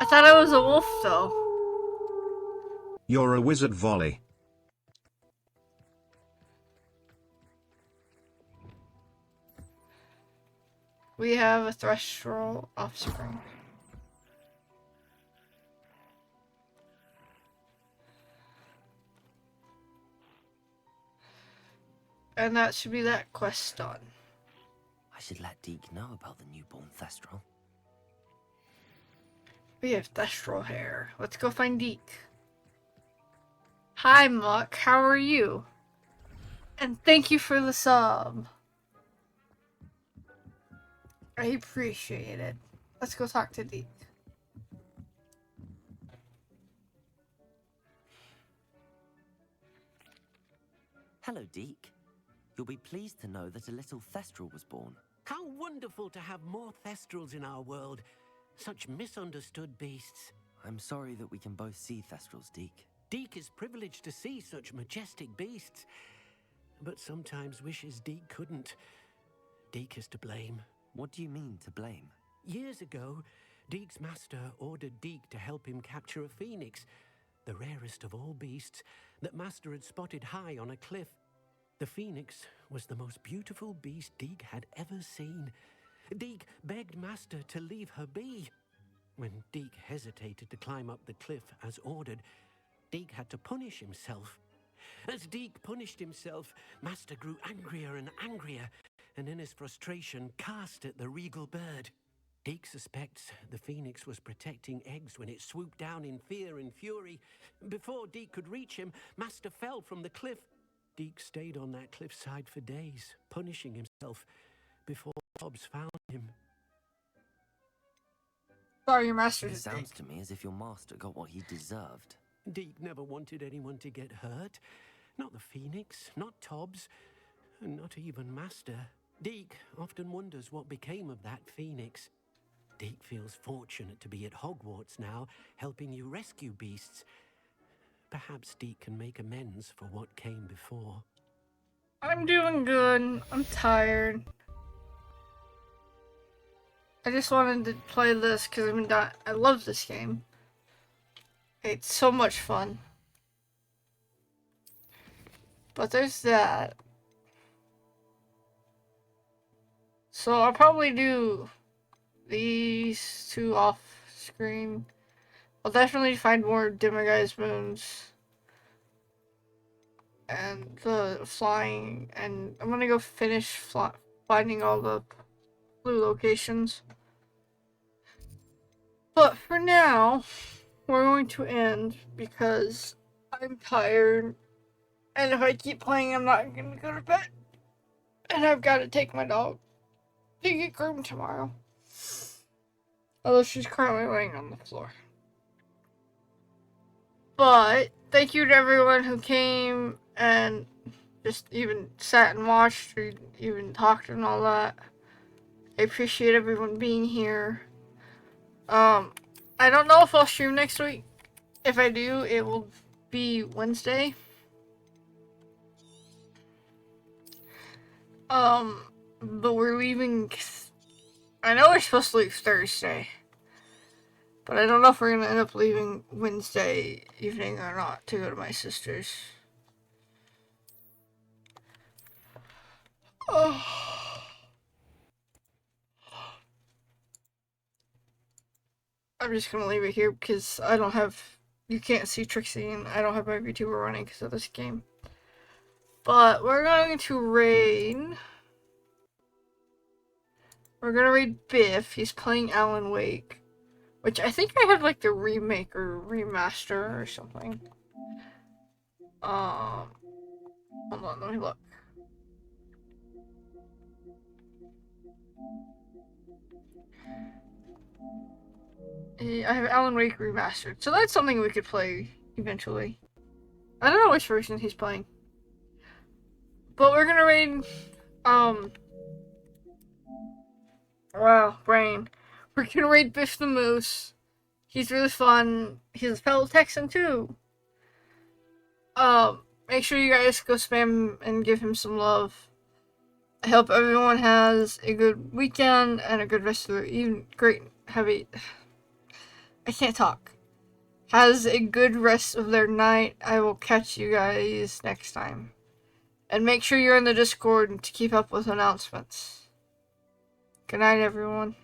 I thought I was a wolf, though. You're a wizard, Volley. We have a Thestral offspring. And that should be that quest done. I should let Deke know about the newborn Thestral. We have Thestral hair. Let's go find Deke. Hi, Muck. How are you? And thank you for the sub. I appreciate it. Let's go talk to Deke. Hello, Deke. You'll be pleased to know that a little Thestral was born. How wonderful to have more Thestrals in our world. Such misunderstood beasts. I'm sorry that we can both see Thestrals, Deke. Deke is privileged to see such majestic beasts, but sometimes wishes Deke couldn't. Deke is to blame. What do you mean, to blame? Years ago, Deke's master ordered Deke to help him capture a phoenix, the rarest of all beasts, that master had spotted high on a cliff. The phoenix was the most beautiful beast Deke had ever seen. Deke begged master to leave her be. When Deke hesitated to climb up the cliff as ordered, Deke had to punish himself. As Deke punished himself, master grew angrier and angrier, and in his frustration cast at the regal bird. Deke suspects the phoenix was protecting eggs when it swooped down in fear and fury. Before Deke could reach him, master fell from the cliff. Deke stayed on that cliffside for days, punishing himself, before Hobbs found him. Sorry, your master's It sounds to me as if your master got what he deserved. Deke never wanted anyone to get hurt. Not the phoenix, not Tobbs, and not even master. Deke often wonders what became of that phoenix. Deke feels fortunate to be at Hogwarts now, helping you rescue beasts. Perhaps Deke can make amends for what came before. I'm doing good. I'm tired. I just wanted to play this because I love this game. It's so much fun. But there's that. So I'll probably do these two off screen. I'll definitely find more Dimmergeist moons. And the flying. And I'm gonna go finish finding all the blue locations. But for now, we're going to end because I'm tired. And if I keep playing, I'm not gonna go to bed. And I've got to take my dog to get groomed tomorrow. Although she's currently laying on the floor. But thank you to everyone who came and just even sat and watched or even talked and all that. I appreciate everyone being here. I don't know if I'll stream next week. If I do, it will be Wednesday. But we're leaving. I know we're supposed to leave Thursday, but I don't know if we're gonna end up leaving Wednesday evening or not to go to my sister's. Oh. I'm just gonna leave it here because I don't have. You can't see Trixie and I don't have my VTuber running because of this game. But we're going to raid. We're gonna raid Biff. He's playing Alan Wake, which I think I have like the remake or remaster or something. Hold on, let me look. I have Alan Wake remastered, so that's something we could play eventually. I don't know which version he's playing, but we're gonna raid. Wow, brain. We're gonna raid Biff the Moose. He's really fun. He's a fellow Texan too. Make sure you guys go spam and give him some love. I hope everyone has a good weekend and a good rest of their evening. I can't talk. Has a good rest of their night. I will catch you guys next time. And make sure you're in the Discord to keep up with announcements. Good night, everyone.